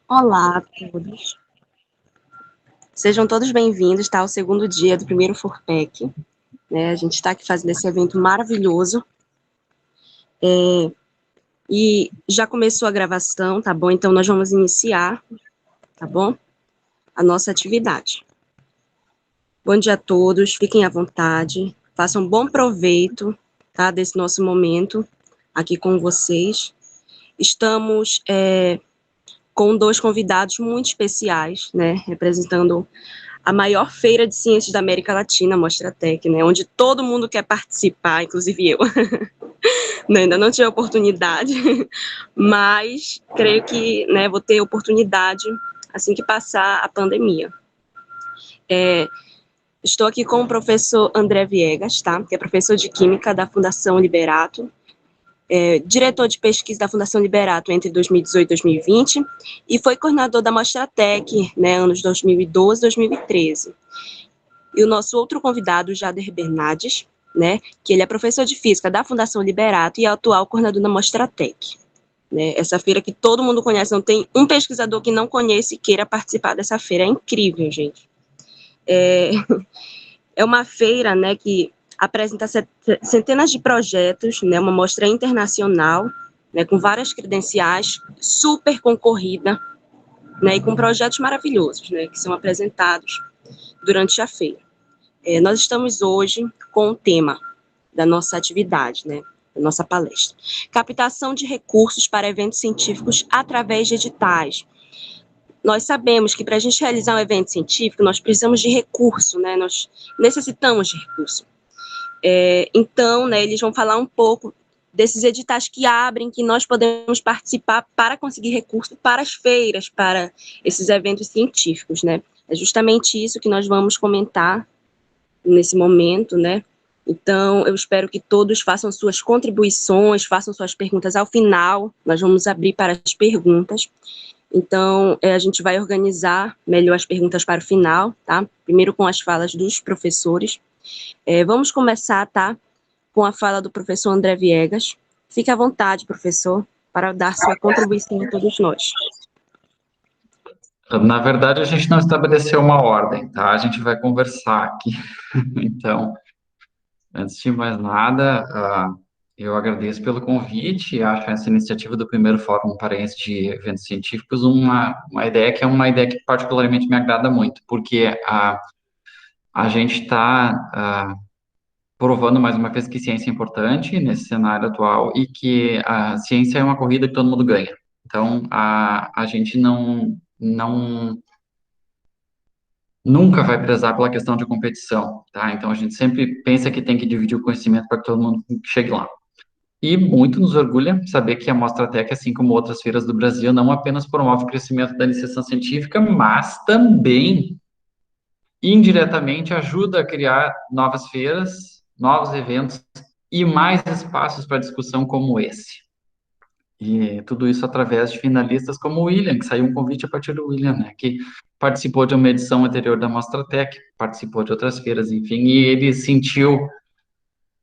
Olá a todos. Sejam todos bem-vindos, tá? Ao segundo dia do primeiro FURPEC. Né? A gente está aqui fazendo esse evento maravilhoso. E já começou a gravação, tá bom? Então, nós vamos iniciar, tá bom? A nossa atividade. Bom dia a todos, fiquem à vontade, façam bom proveito, tá? Desse nosso momento aqui com vocês. Estamos com dois convidados muito especiais, né? Representando a maior feira de ciências da América Latina, a Mostratec, né, onde todo mundo quer participar, inclusive eu. Ainda não tive a oportunidade, mas creio que, né, vou ter oportunidade assim que passar a pandemia. Estou aqui com o professor André Viegas, tá, que é professor de Química da Fundação Liberato, diretor de pesquisa da Fundação Liberato entre 2018 e 2020, e foi coordenador da Mostratec, né, anos 2012 e 2013. E o nosso outro convidado, Jader Bernardes, né, que ele é professor de Física da Fundação Liberato e é atual coordenador da Mostratec. Né, essa feira que todo mundo conhece, não tem um pesquisador que não conheça e queira participar dessa feira, é incrível, gente. É uma feira, né, que apresenta centenas de projetos, né, uma mostra internacional, né, com várias credenciais, super concorrida, né, e com projetos maravilhosos, né, que são apresentados durante a feira. Nós estamos hoje com o tema da nossa atividade, né, da nossa palestra. Captação de recursos para eventos científicos através de editais. Nós sabemos que para a gente realizar um evento científico, nós precisamos de recurso, né, nós necessitamos de recurso. Então, né, eles vão falar um pouco desses editais que abrem, que nós podemos participar para conseguir recurso para as feiras, para esses eventos científicos, né. É justamente isso que nós vamos comentar nesse momento, né? Então, eu espero que todos façam suas contribuições, façam suas perguntas ao final. Nós vamos abrir para as perguntas. Então, a gente vai organizar melhor as perguntas para o final, tá? Primeiro com as falas dos professores. Vamos começar, tá? Com a fala do professor André Viegas. Fique à vontade, professor, para dar sua contribuição a todos nós. Na verdade, a gente não estabeleceu uma ordem, tá? A gente vai conversar aqui. Então, antes de mais nada, eu agradeço pelo convite e acho essa iniciativa do primeiro Fórum Paraense de Eventos Científicos uma ideia que é uma ideia que particularmente me agrada muito, porque a gente está provando mais uma vez que ciência é importante nesse cenário atual e que a ciência é uma corrida que todo mundo ganha. Então, a gente não nunca vai prezar pela questão de competição, tá? Então a gente sempre pensa que tem que dividir o conhecimento para que todo mundo chegue lá. E muito nos orgulha saber que a Mostratec, assim como outras feiras do Brasil, não apenas promove o crescimento da iniciação científica, mas também indiretamente ajuda a criar novas feiras, novos eventos e mais espaços para discussão como esse. E tudo isso através de finalistas como o William, que saiu um convite a partir do William, né, que participou de uma edição anterior da Mostratec, participou de outras feiras, enfim, e ele sentiu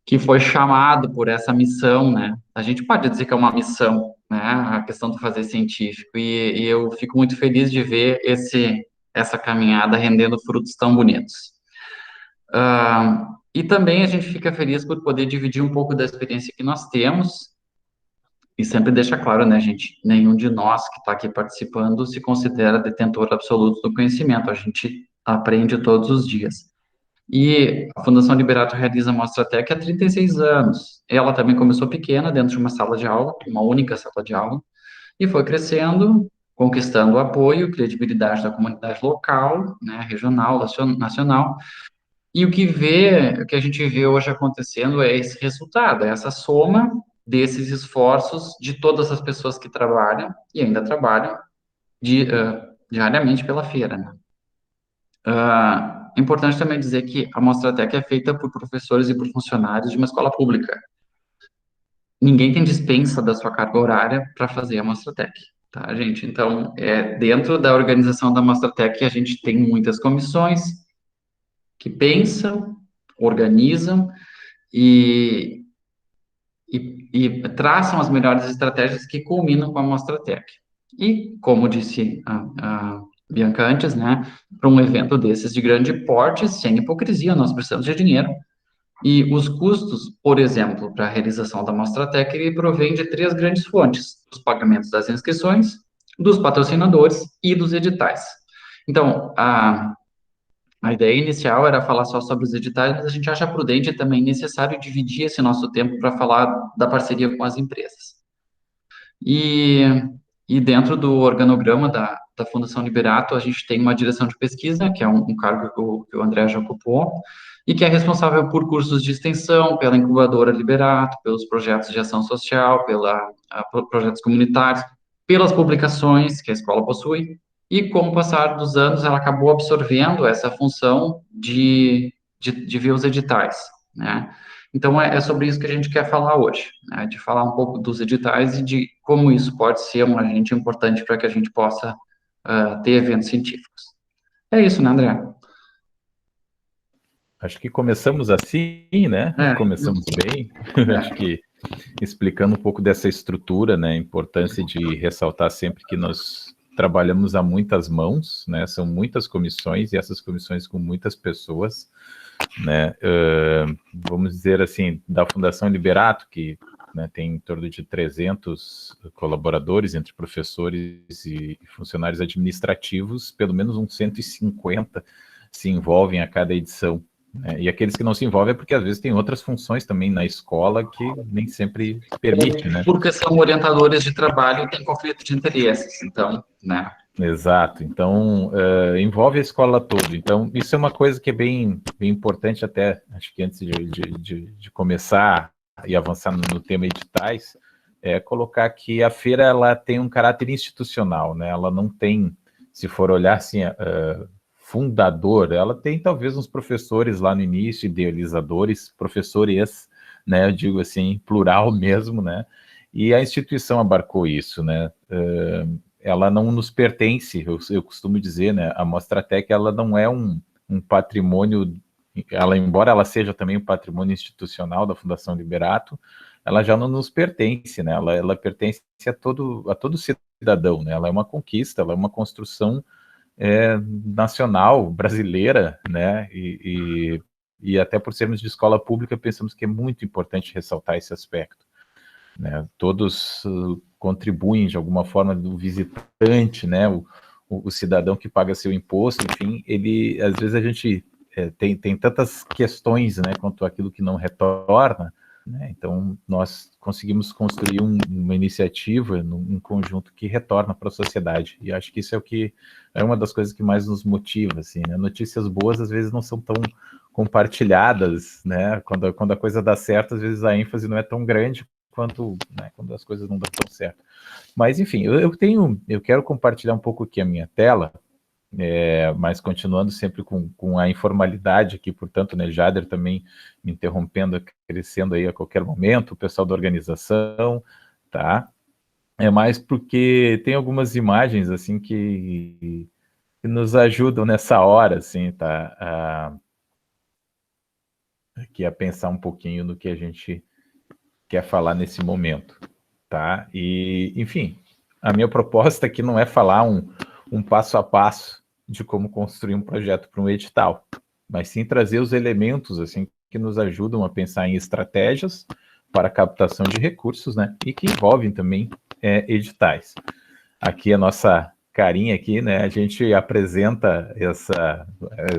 que foi chamado por essa missão, né? A gente pode dizer que é uma missão, né? A questão do fazer científico, e eu fico muito feliz de ver essa caminhada rendendo frutos tão bonitos. E também a gente fica feliz por poder dividir um pouco da experiência que nós temos. E sempre deixa claro, né, gente? Nenhum de nós que está aqui participando se considera detentor absoluto do conhecimento. A gente aprende todos os dias. E a Fundação Liberato realiza a Mostratec há 36 anos. Ela também começou pequena, dentro de uma sala de aula, uma única sala de aula, e foi crescendo, conquistando o apoio, credibilidade da comunidade local, né, regional, nacional. E o que a gente vê hoje acontecendo é esse resultado, é essa soma desses esforços de todas as pessoas que trabalham e ainda trabalham diariamente pela feira, né? É importante também dizer que a Mostratec é feita por professores e por funcionários de uma escola pública. Ninguém tem dispensa da sua carga horária para fazer a Mostratec, tá, gente? Então, dentro da organização da Mostratec, a gente tem muitas comissões que pensam, organizam e, e traçam as melhores estratégias que culminam com a Mostratec. E, como disse a Bianca antes, né, para um evento desses de grande porte, sem hipocrisia, nós precisamos de dinheiro. E os custos, por exemplo, para a realização da Mostratec, ele provém de três grandes fontes: dos pagamentos das inscrições, dos patrocinadores e dos editais. Então, a ideia inicial era falar só sobre os editais, mas a gente acha prudente e também necessário dividir esse nosso tempo para falar da parceria com as empresas. E, e dentro do organograma da Fundação Liberato, a gente tem uma direção de pesquisa, que é um cargo que o André já ocupou, e que é responsável por cursos de extensão, pela incubadora Liberato, pelos projetos de ação social, projetos comunitários, pelas publicações que a escola possui, e com o passar dos anos, ela acabou absorvendo essa função de ver os editais, né? Então, é sobre isso que a gente quer falar hoje, né? De falar um pouco dos editais e de como isso pode ser um agente importante para que a gente possa ter eventos científicos. É isso, né, André? Acho que começamos assim, né? Começamos bem. Acho que explicando um pouco dessa estrutura, né? A importância de ressaltar sempre que nós trabalhamos a muitas mãos, né? São muitas comissões e essas comissões com muitas pessoas, né? Vamos dizer assim, da Fundação Liberato, que, né, tem em torno de 300 colaboradores entre professores e funcionários administrativos, pelo menos uns 150 se envolvem a cada edição. E aqueles que não se envolvem é porque às vezes tem outras funções também na escola que nem sempre permite, né? Porque são orientadores de trabalho e tem conflito de interesses, então, né? Exato, então envolve a escola toda. Então isso é uma coisa que é bem importante até, acho que antes de começar e avançar no tema editais, é colocar que a feira ela tem um caráter institucional, né? Ela não tem, se for olhar assim, fundador, ela tem talvez uns professores lá no início, idealizadores, professores, né, eu digo assim, plural mesmo, né, e a instituição abarcou isso, né, ela não nos pertence, eu costumo dizer, né, a Mostratec, ela não é um patrimônio, embora ela seja também um patrimônio institucional da Fundação Liberato, ela já não nos pertence, né, ela pertence a todo cidadão, né, ela é uma conquista, ela é uma construção nacional, brasileira, né, e até por sermos de escola pública, pensamos que é muito importante ressaltar esse aspecto, né, todos contribuem de alguma forma do visitante, né, o cidadão que paga seu imposto, enfim, ele, às vezes a gente tem tantas questões, né, quanto aquilo que não retorna, né, então nós conseguimos construir uma iniciativa, um conjunto que retorna para a sociedade, e acho que isso é uma das coisas que mais nos motiva, assim, né, notícias boas às vezes não são tão compartilhadas, né, quando a coisa dá certo, às vezes a ênfase não é tão grande quanto, né, quando as coisas não dão tão certo. Mas, enfim, eu quero compartilhar um pouco aqui a minha tela, mas continuando sempre com a informalidade aqui, portanto, né, Jader também me interrompendo, crescendo aí a qualquer momento, o pessoal da organização, tá? É mais porque tem algumas imagens, assim, que nos ajudam nessa hora, assim, tá? Aqui a pensar um pouquinho no que a gente quer falar nesse momento, tá? E, enfim, a minha proposta aqui não é falar um passo a passo de como construir um projeto para um edital, mas sim trazer os elementos assim que nos ajudam a pensar em estratégias para a captação de recursos, né? E que envolvem também editais. Aqui a nossa carinha aqui, né? A gente apresenta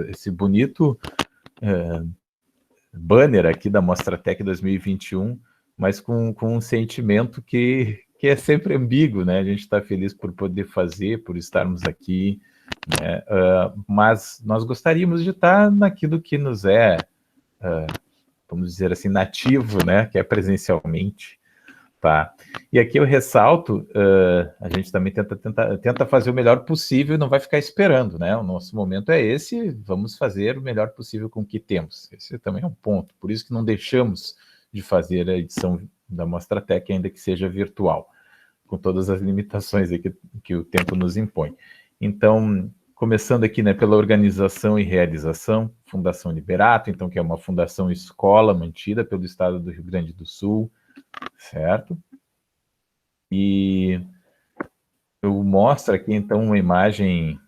esse bonito banner aqui da Mostratec 2021, mas com um sentimento que é sempre ambíguo, né? A gente está feliz por poder fazer, por estarmos aqui, né? Mas nós gostaríamos de estar naquilo que nos vamos dizer assim, nativo, né? Que é presencialmente, tá? E aqui eu ressalto, a gente também tenta fazer o melhor possível e não vai ficar esperando, né? O nosso momento é esse, vamos fazer o melhor possível com o que temos. Esse também é um ponto, por isso que não deixamos de fazer a edição da Mostratec, ainda que seja virtual, com todas as limitações aí que o tempo nos impõe. Então, começando aqui, né, pela organização e realização, Fundação Liberato, então, que é uma fundação escola mantida pelo Estado do Rio Grande do Sul, certo? E eu mostro aqui, então, uma imagem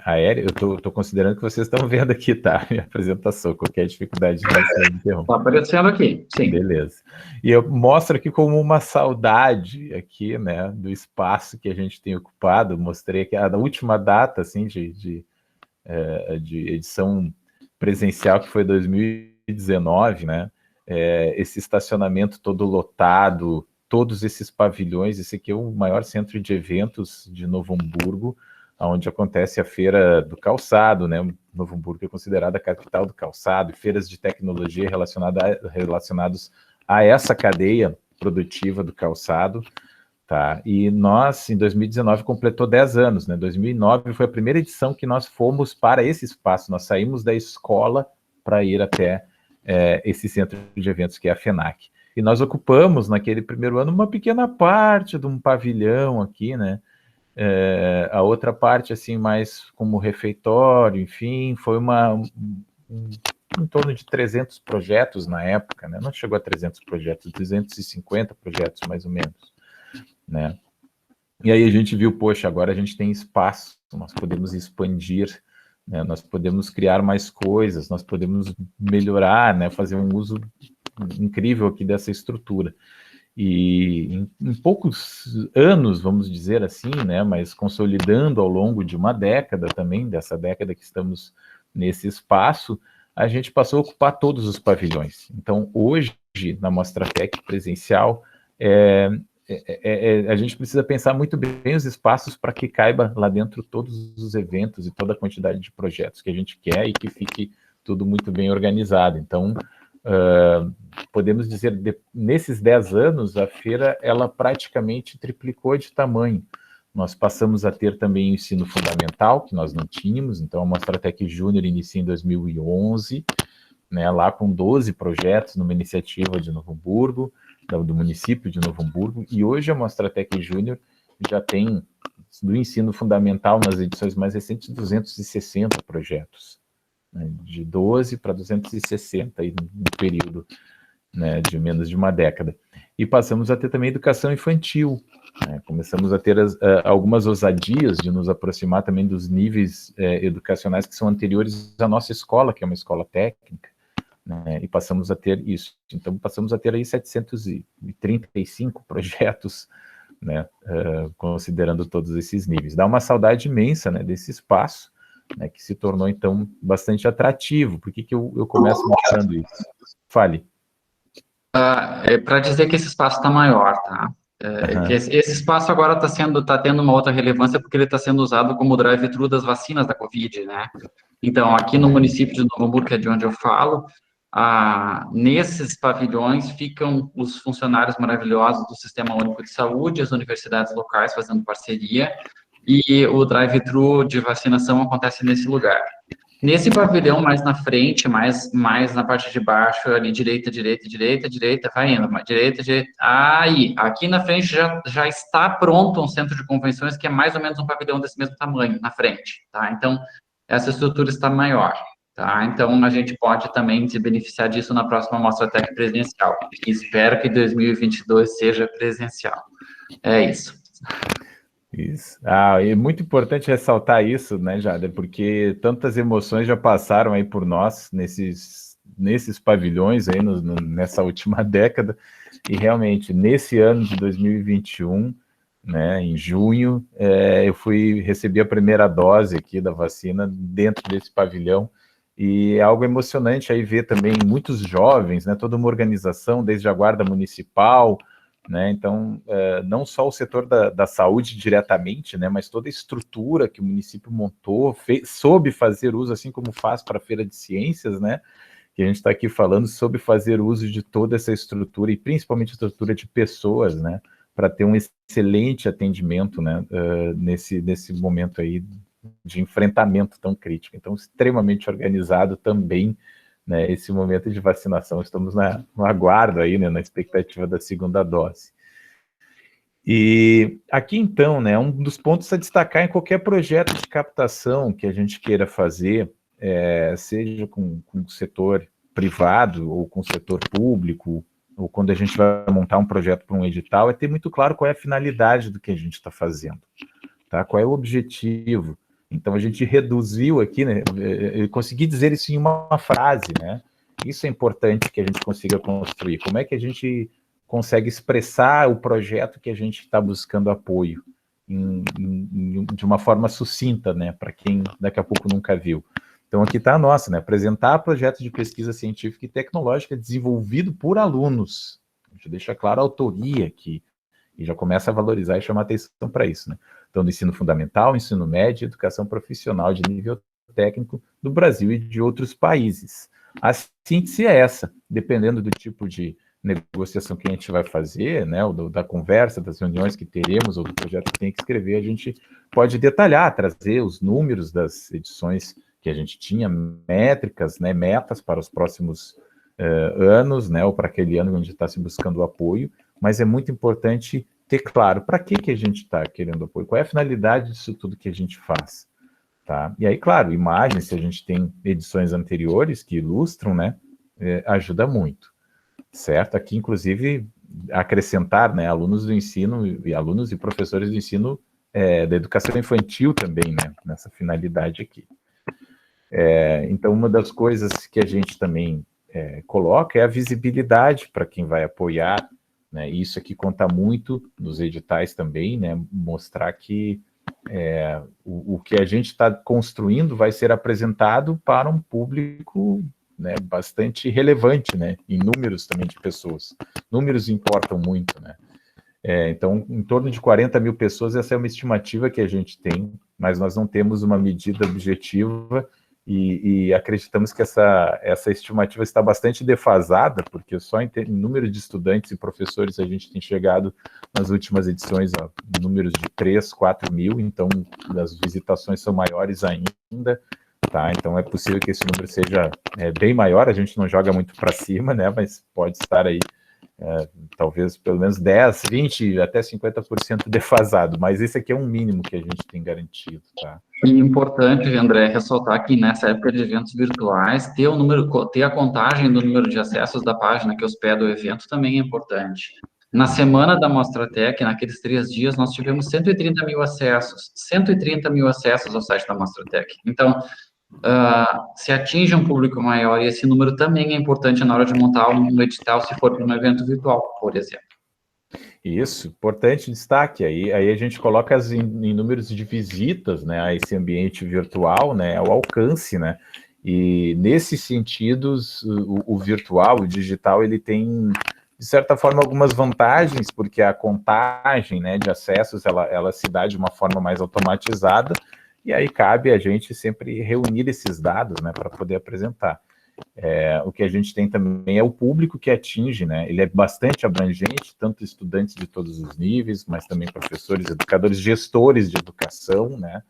aérea. Eu estou considerando que vocês estão vendo aqui, tá? Minha apresentação. Qualquer dificuldade, você me interrompe. Está aparecendo aqui, sim. Beleza. E eu mostro aqui como uma saudade aqui, né, do espaço que a gente tem ocupado. Mostrei aqui a última data, assim, de edição presencial, que foi 2019, né? Esse estacionamento todo lotado, todos esses pavilhões. Esse aqui é o maior centro de eventos de Novo Hamburgo, onde acontece a Feira do Calçado, né? Novo Hamburgo é considerada a capital do calçado, feiras de tecnologia relacionados a essa cadeia produtiva do calçado, tá? E nós, em 2019, completou 10 anos, né? 2009 foi a primeira edição que nós fomos para esse espaço, nós saímos da escola para ir até esse centro de eventos que é a FENAC. E nós ocupamos, naquele primeiro ano, uma pequena parte de um pavilhão aqui, né? A outra parte, assim, mais como refeitório, enfim, foi em torno de 300 projetos na época, né? Não chegou a 300 projetos, 250 projetos, mais ou menos, né? E aí a gente viu, poxa, agora a gente tem espaço, nós podemos expandir, né? Nós podemos criar mais coisas, nós podemos melhorar, né? Fazer um uso incrível aqui dessa estrutura. E em poucos anos, vamos dizer assim, né, mas consolidando ao longo de uma década também, dessa década que estamos nesse espaço, a gente passou a ocupar todos os pavilhões. Então, hoje, na Mostratec presencial, a gente precisa pensar muito bem os espaços para que caiba lá dentro todos os eventos e toda a quantidade de projetos que a gente quer e que fique tudo muito bem organizado. Então, podemos dizer, nesses 10 anos, a feira ela praticamente triplicou de tamanho. Nós passamos a ter também o ensino fundamental, que nós não tínhamos, então a Mostratec Júnior inicia em 2011, né, lá com 12 projetos numa iniciativa de Novo Hamburgo, do município de Novo Hamburgo, e hoje a Mostratec Júnior já tem, do ensino fundamental, nas edições mais recentes, 260 projetos. De 12 para 260 aí no período, né, de menos de uma década. E passamos a ter também educação infantil, né? Começamos a ter algumas ousadias de nos aproximar também dos níveis educacionais que são anteriores à nossa escola, que é uma escola técnica, né? E passamos a ter isso. Então, passamos a ter aí 735 projetos, né, considerando todos esses níveis. Dá uma saudade imensa, né, desse espaço, né, que se tornou, então, bastante atrativo. Por que eu começo mostrando isso? Fale. Para dizer que esse espaço está maior, tá? Que esse espaço agora está tendo uma outra relevância porque ele está sendo usado como drive-thru das vacinas da Covid, né? Então, aqui no município de Novo Hamburgo, que é de onde eu falo, nesses pavilhões ficam os funcionários maravilhosos do Sistema Único de Saúde, as universidades locais fazendo parceria, e o drive-thru de vacinação acontece nesse lugar. Nesse pavilhão, mais na frente, mais na parte de baixo, ali, direita, vai indo, direita. Aí, aqui na frente já está pronto um centro de convenções que é mais ou menos um pavilhão desse mesmo tamanho, na frente, tá? Então, essa estrutura está maior, tá? Então, a gente pode também se beneficiar disso na próxima Mostratec presencial. Espero que 2022 seja presencial. É isso. Isso. É muito importante ressaltar isso, né, Jader, porque tantas emoções já passaram aí por nós nesses pavilhões aí nessa última década, e realmente nesse ano de 2021, né, em junho, eu recebi a primeira dose aqui da vacina dentro desse pavilhão, e é algo emocionante aí ver também muitos jovens, né, toda uma organização, desde a Guarda Municipal, né? Então, não só o setor da saúde diretamente, né, mas toda a estrutura que o município montou, soube fazer uso, assim como faz para a Feira de Ciências, né, que a gente está aqui falando, soube fazer uso de toda essa estrutura, e principalmente a estrutura de pessoas, né, para ter um excelente atendimento, né, nesse momento aí de enfrentamento tão crítico. Então, extremamente organizado também, né, esse momento de vacinação. Estamos no aguardo aí, né, na expectativa da segunda dose. E aqui, então, né, um dos pontos a destacar em qualquer projeto de captação que a gente queira fazer, seja com o setor privado ou com o setor público, ou quando a gente vai montar um projeto para um edital, é ter muito claro qual é a finalidade do que a gente está fazendo, tá? Qual é o objetivo? Então, a gente reduziu aqui, né? Eu consegui dizer isso em uma frase, né? Isso é importante que a gente consiga construir. Como é que a gente consegue expressar o projeto que a gente está buscando apoio de uma forma sucinta, né? Para quem daqui a pouco nunca viu. Então, aqui está a nossa, né? Apresentar projetos de pesquisa científica e tecnológica desenvolvido por alunos. A gente deixa claro a autoria aqui e já começa a valorizar e chamar atenção para isso, né? Então, do ensino fundamental, ensino médio, educação profissional de nível técnico do Brasil e de outros países. A síntese é essa, dependendo do tipo de negociação que a gente vai fazer, né, ou da conversa, das reuniões que teremos, ou do projeto que tem que escrever, a gente pode detalhar, trazer os números das edições que a gente tinha, métricas, né, metas para os próximos anos, né, ou para aquele ano onde está se buscando o apoio, mas é muito importante ter claro para que a gente está querendo apoio, qual é a finalidade disso tudo que a gente faz. Tá? E aí, claro, imagens, se a gente tem edições anteriores que ilustram, né, ajuda muito, certo? Aqui, inclusive, acrescentar, né, alunos do ensino, e alunos e professores do ensino da educação infantil também, né, nessa finalidade aqui. Então, uma das coisas que a gente também coloca é a visibilidade para quem vai apoiar, né, e isso aqui conta muito nos editais também, né, mostrar que o que a gente está construindo vai ser apresentado para um público, né, bastante relevante, né, em números também de pessoas. Números importam muito, né? Então, em torno de 40 mil pessoas, essa é uma estimativa que a gente tem, mas nós não temos uma medida objetiva e acreditamos que essa estimativa está bastante defasada, porque só em número de estudantes e professores a gente tem chegado nas últimas edições a números de 3, 4 mil, então as visitações são maiores ainda, tá? Então é possível que esse número seja bem maior, a gente não joga muito para cima, né? Mas pode estar aí talvez pelo menos 10, 20, até 50% defasado, mas esse aqui é um mínimo que a gente tem garantido, tá? E importante, André, ressaltar que nessa época de eventos virtuais, ter a contagem do número de acessos da página que hospeda o evento também é importante. Na semana da Mostratec, naqueles 3 dias, nós tivemos 130 mil acessos, 130 mil acessos ao site da Mostratec. Então, se atinge um público maior, e esse número também é importante na hora de montar um edital, se for para um evento virtual, por exemplo. Isso, importante destaque, aí a gente coloca em números de visitas, né, a esse ambiente virtual, né, ao alcance, né, e nesses sentidos, o virtual, o digital, ele tem, de certa forma, algumas vantagens, porque a contagem, né, de acessos, ela se dá de uma forma mais automatizada, e aí cabe a gente sempre reunir esses dados, né, para poder apresentar. O que a gente tem também é o público que atinge, né? Ele é bastante abrangente, tanto estudantes de todos os níveis, mas também professores, educadores, gestores de educação, né?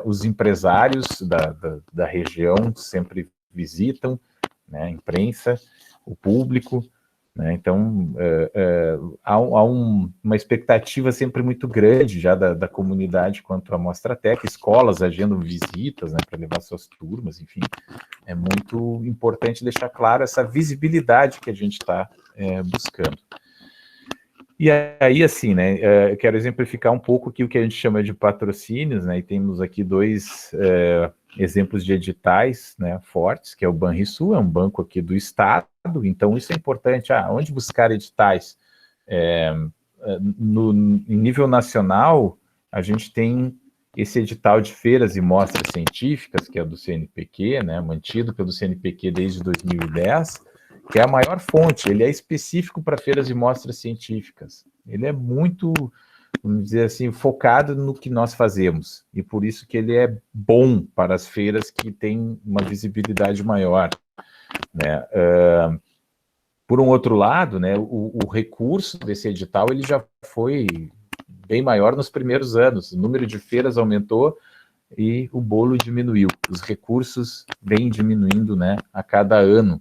Os empresários da região sempre visitam, né? A imprensa, o público, né? Então, há uma expectativa sempre muito grande já da comunidade quanto à Mostratec, escolas agendam visitas, né, para levar suas turmas, enfim. É muito importante deixar claro essa visibilidade que a gente está buscando. E aí, assim, né, eu quero exemplificar um pouco aqui o que a gente chama de patrocínios, né, e temos aqui 2 exemplos de editais, né, fortes, que é o Banrisul, é um banco aqui do Estado, então isso é importante. Onde buscar editais? Em nível nacional, a gente tem esse edital de feiras e mostras científicas, que é do CNPq, né, mantido pelo CNPq desde 2010, que é a maior fonte, ele é específico para feiras e mostras científicas. Ele é muito, vamos dizer assim, focado no que nós fazemos, e por isso que ele é bom para as feiras que têm uma visibilidade maior, né? Por um outro lado, né, o recurso desse edital ele já foi bem maior nos primeiros anos, o número de feiras aumentou e o bolo diminuiu, os recursos vêm diminuindo, né, a cada ano.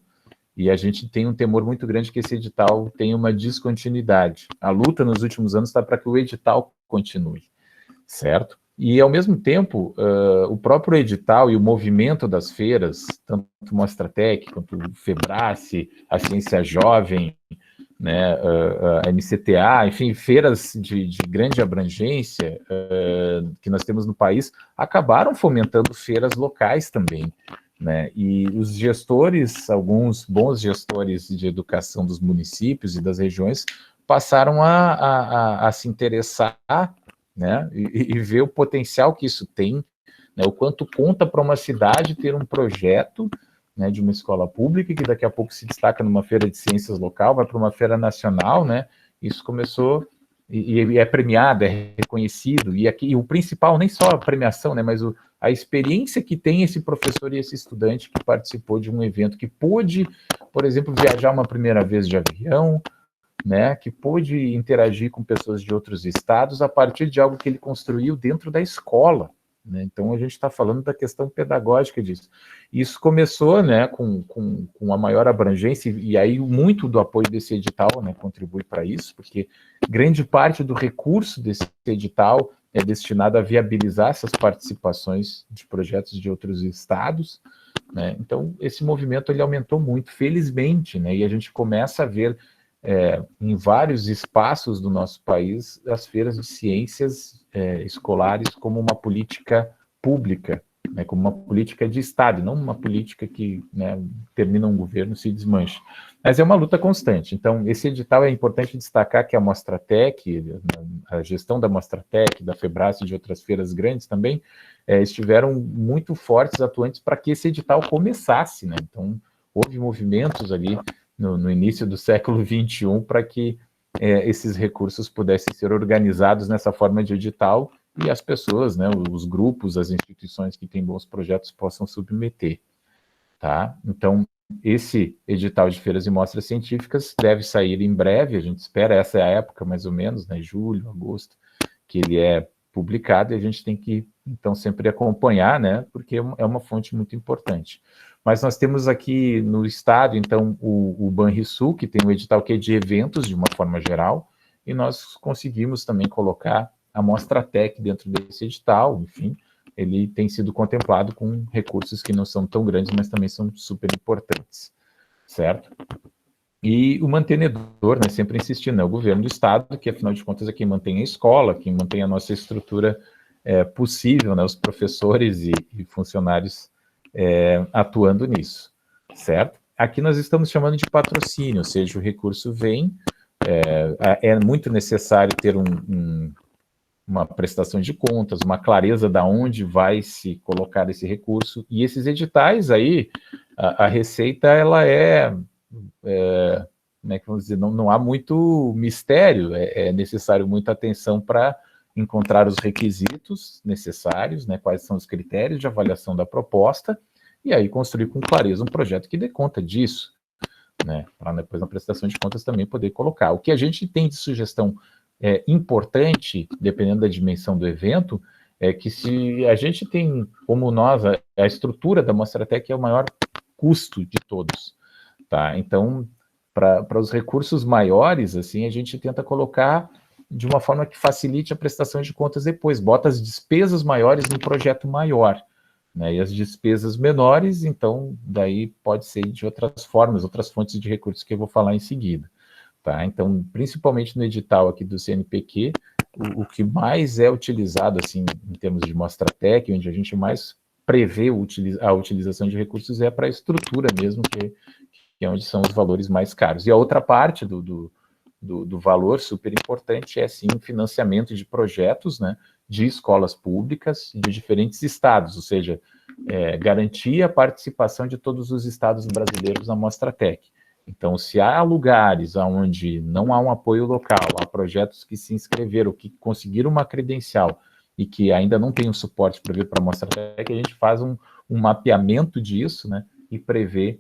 E a gente tem um temor muito grande que esse edital tenha uma descontinuidade. A luta nos últimos anos está para que o edital continue, certo? E, ao mesmo tempo, o próprio edital e o movimento das feiras, tanto o Mostratec quanto o Febrace, a Ciência Jovem, né, a MCTA, enfim, feiras de grande abrangência que nós temos no país, acabaram fomentando feiras locais também, né, e os gestores, alguns bons gestores de educação dos municípios e das regiões, passaram a se interessar, né, e ver o potencial que isso tem, né, o quanto conta para uma cidade ter um projeto, né, de uma escola pública, que daqui a pouco se destaca numa feira de ciências local, vai para uma feira nacional, né? Isso começou e é premiado, é reconhecido, e aqui e o principal, nem só a premiação, né, mas a experiência que tem esse professor e esse estudante que participou de um evento, que pôde, por exemplo, viajar uma primeira vez de avião, né, que pôde interagir com pessoas de outros estados a partir de algo que ele construiu dentro da escola. Né? Então, a gente está falando da questão pedagógica disso. Isso começou, né, com a maior abrangência, e aí muito do apoio desse edital, né, contribui para isso, porque grande parte do recurso desse edital é destinado a viabilizar essas participações de projetos de outros estados, né? Então, esse movimento ele aumentou muito, felizmente, né? E a gente começa a ver em vários espaços do nosso país as feiras de ciências escolares como uma política pública, né, como uma política de Estado, não uma política que, né, termina um governo e se desmancha. Mas é uma luta constante. Então, esse edital é importante destacar que a Mostratec, a gestão da Mostratec, da Febrace e de outras feiras grandes também, estiveram muito fortes, atuantes para que esse edital começasse. Né? Então, houve movimentos ali no início do século XXI para que esses recursos pudessem ser organizados nessa forma de edital e as pessoas, né, os grupos, as instituições que têm bons projetos possam submeter. Tá? Então, esse edital de feiras e mostras científicas deve sair em breve, a gente espera, essa é a época mais ou menos, né, julho, agosto, que ele é publicado, e a gente tem que, então, sempre acompanhar, né, porque é uma fonte muito importante. Mas nós temos aqui no estado, então, o Banrisul, que tem um edital que é de eventos, de uma forma geral, e nós conseguimos também colocar a Mostratec dentro desse edital, enfim, ele tem sido contemplado com recursos que não são tão grandes, mas também são super importantes, certo? E o mantenedor, né, sempre insistindo, né, o governo do estado, que afinal de contas é quem mantém a escola, quem mantém a nossa estrutura possível, né, os professores e funcionários atuando nisso, certo? Aqui nós estamos chamando de patrocínio, ou seja, o recurso vem, é muito necessário ter uma prestação de contas, uma clareza da onde vai se colocar esse recurso, e esses editais aí, a Receita, ela como é que vamos dizer, não há muito mistério, é necessário muita atenção para encontrar os requisitos necessários, né, quais são os critérios de avaliação da proposta, e aí construir com clareza um projeto que dê conta disso, né, para depois na prestação de contas também poder colocar. O que a gente tem de sugestão importante, dependendo da dimensão do evento, é que se a gente tem, como nós, a estrutura da Mostratec é o maior custo de todos, tá? Então, para os recursos maiores, assim, a gente tenta colocar de uma forma que facilite a prestação de contas depois, bota as despesas maiores no projeto maior, né, e as despesas menores, então, daí pode ser de outras formas, outras fontes de recursos que eu vou falar em seguida. Tá? Então, principalmente no edital aqui do CNPq, o que mais é utilizado, assim, em termos de Mostratec, onde a gente mais prevê a utilização de recursos é para a estrutura mesmo, que é onde são os valores mais caros. E a outra parte do valor super importante é, sim, financiamento de projetos, né, de escolas públicas de diferentes estados, ou seja, garantir a participação de todos os estados brasileiros na Mostratec. Então, se há lugares onde não há um apoio local, há projetos que se inscreveram, que conseguiram uma credencial e que ainda não tem um suporte para vir para a Mostratec, a gente faz um mapeamento disso, né, e prevê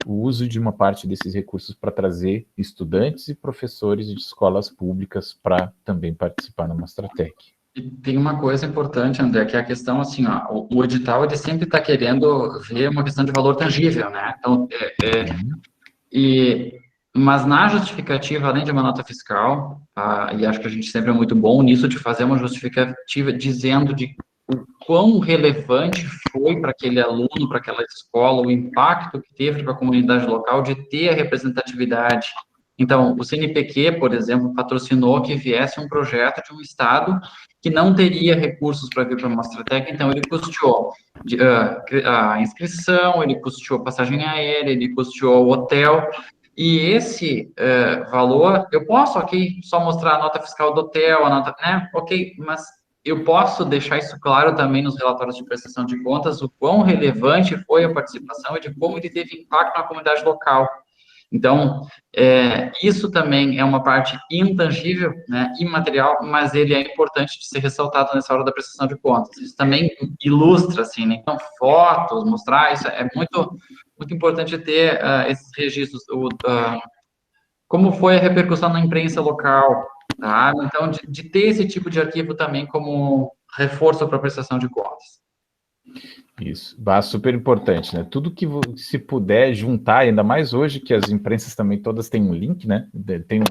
o uso de uma parte desses recursos para trazer estudantes e professores de escolas públicas para também participar na Mostratec. E tem uma coisa importante, André, que é a questão, assim, ó, o edital, ele sempre está querendo ver uma questão de valor tangível, né? Então, mas na justificativa, além de uma nota fiscal, e acho que a gente sempre é muito bom nisso, de fazer uma justificativa dizendo de o quão relevante foi para aquele aluno, para aquela escola, o impacto que teve para a comunidade local de ter a representatividade Então, o CNPq, por exemplo, patrocinou que viesse um projeto de um estado que não teria recursos para vir para a Mostratec, então ele custeou a inscrição, ele custeou passagem aérea, ele custeou o hotel, e esse valor, eu posso aqui só mostrar a nota fiscal do hotel, a nota, né? Ok, mas eu posso deixar isso claro também nos relatórios de prestação de contas, o quão relevante foi a participação e de como ele teve impacto na comunidade local. Então, isso também é uma parte intangível, né, imaterial, mas ele é importante de ser ressaltado nessa hora da prestação de contas. Isso também ilustra, assim, né? Então, fotos, mostrar, isso é muito, muito importante ter esses registros, como foi a repercussão na imprensa local, tá? Então, de ter esse tipo de arquivo também como reforço para a prestação de contas. Isso, super importante, né? Tudo que se puder juntar, ainda mais hoje que as imprensas também todas têm um link, né? Tem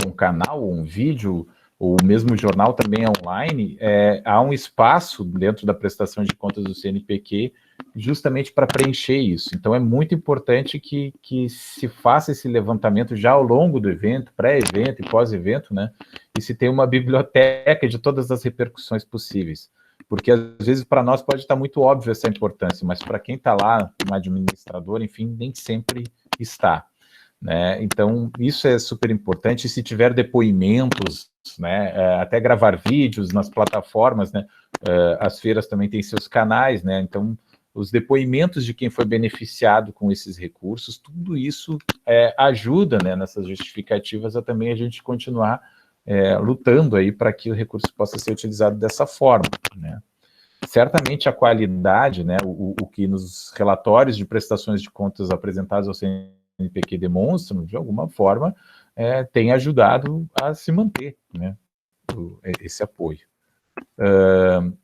um canal, um vídeo, ou mesmo o jornal também é online, há um espaço dentro da prestação de contas do CNPq justamente para preencher isso. Então é muito importante que se faça esse levantamento já ao longo do evento, pré-evento e pós-evento, né? E se tem uma biblioteca de todas as repercussões possíveis. Porque, às vezes, para nós pode estar muito óbvio essa importância, mas para quem está lá, um administrador, enfim, nem sempre está, né? Então, isso é super importante. E se tiver depoimentos, né, até gravar vídeos nas plataformas, né, as feiras também têm seus canais, né? Então, os depoimentos de quem foi beneficiado com esses recursos, tudo isso ajuda, né, nessas justificativas a também a gente continuar lutando aí para que o recurso possa ser utilizado dessa forma, né? Certamente a qualidade, né, o que nos relatórios de prestações de contas apresentados ao CNPq demonstram, de alguma forma, tem ajudado a se manter, né, esse apoio.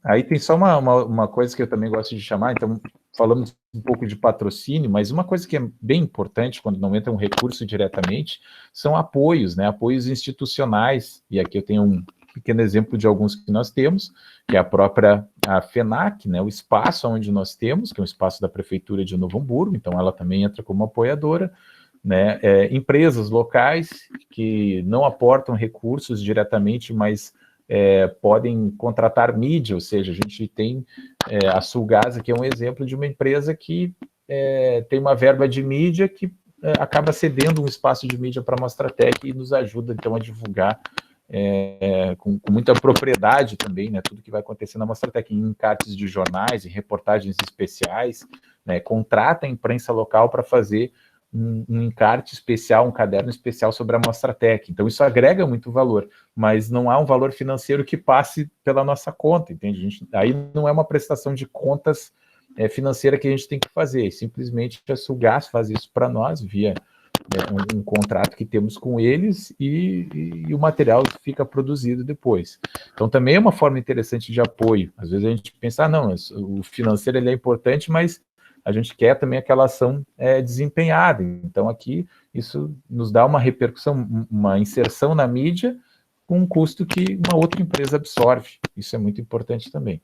Aí tem só uma coisa que eu também gosto de chamar, então falamos um pouco de patrocínio, mas uma coisa que é bem importante quando não entra um recurso diretamente, são apoios, né, apoios institucionais, e aqui eu tenho um pequeno exemplo de alguns que nós temos, que é a FENAC, né, o espaço onde nós temos, que é um espaço da Prefeitura de Novo Hamburgo, então ela também entra como apoiadora, né, empresas locais que não aportam recursos diretamente, mas podem contratar mídia, ou seja, a gente tem a Sulgasa, que é um exemplo de uma empresa que tem uma verba de mídia que acaba cedendo um espaço de mídia para a Mostratec e nos ajuda, então, a divulgar com muita propriedade também, né, tudo que vai acontecer na Mostratec, em encartes de jornais, em reportagens especiais, né, contrata a imprensa local para fazer um encarte especial, um caderno especial sobre a Mostratec. Então, isso agrega muito valor, mas não há um valor financeiro que passe pela nossa conta, entende? Aí não é uma prestação de contas financeira que a gente tem que fazer, simplesmente a Sulgás faz isso para nós, via um contrato que temos com eles e o material fica produzido depois. Então, também é uma forma interessante de apoio. Às vezes a gente pensa, não, o financeiro ele é importante, mas a gente quer também aquela ação desempenhada. Então, aqui, isso nos dá uma repercussão, uma inserção na mídia com um custo que uma outra empresa absorve. Isso é muito importante também.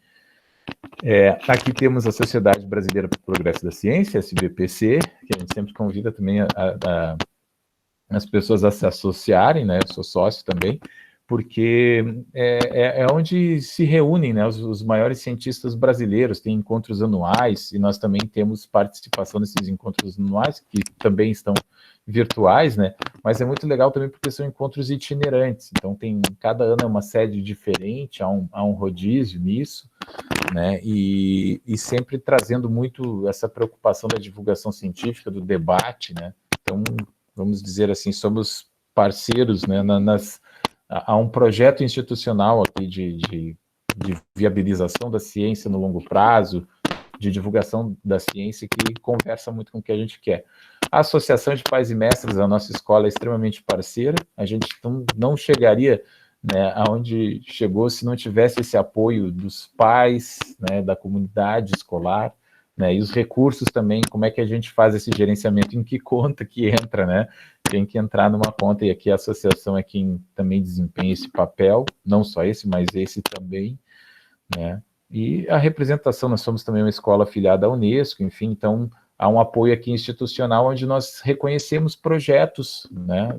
Aqui temos a Sociedade Brasileira para o Progresso da Ciência, SBPC, que a gente sempre convida também as pessoas a se associarem, né? Eu sou sócio também, porque é onde se reúnem, né, os maiores cientistas brasileiros, tem encontros anuais, e nós também temos participação nesses encontros anuais, que também estão virtuais, né, mas é muito legal também porque são encontros itinerantes, então cada ano é uma sede diferente, há um rodízio nisso, né, e sempre trazendo muito essa preocupação da divulgação científica, do debate, né, então, vamos dizer assim, somos parceiros, né, há um projeto institucional aqui de viabilização da ciência no longo prazo, de divulgação da ciência, que conversa muito com o que a gente quer. A Associação de Pais e Mestres da nossa escola é extremamente parceira, a gente não chegaria, né, aonde chegou se não tivesse esse apoio dos pais, né, da comunidade escolar, né, e os recursos também, como é que a gente faz esse gerenciamento, em que conta que entra, né? Tem que entrar numa conta, e aqui a associação é quem também desempenha esse papel, não só esse, mas esse também, né? E a representação, nós somos também uma escola afiliada à Unesco, enfim, então há um apoio aqui institucional onde nós reconhecemos projetos, né,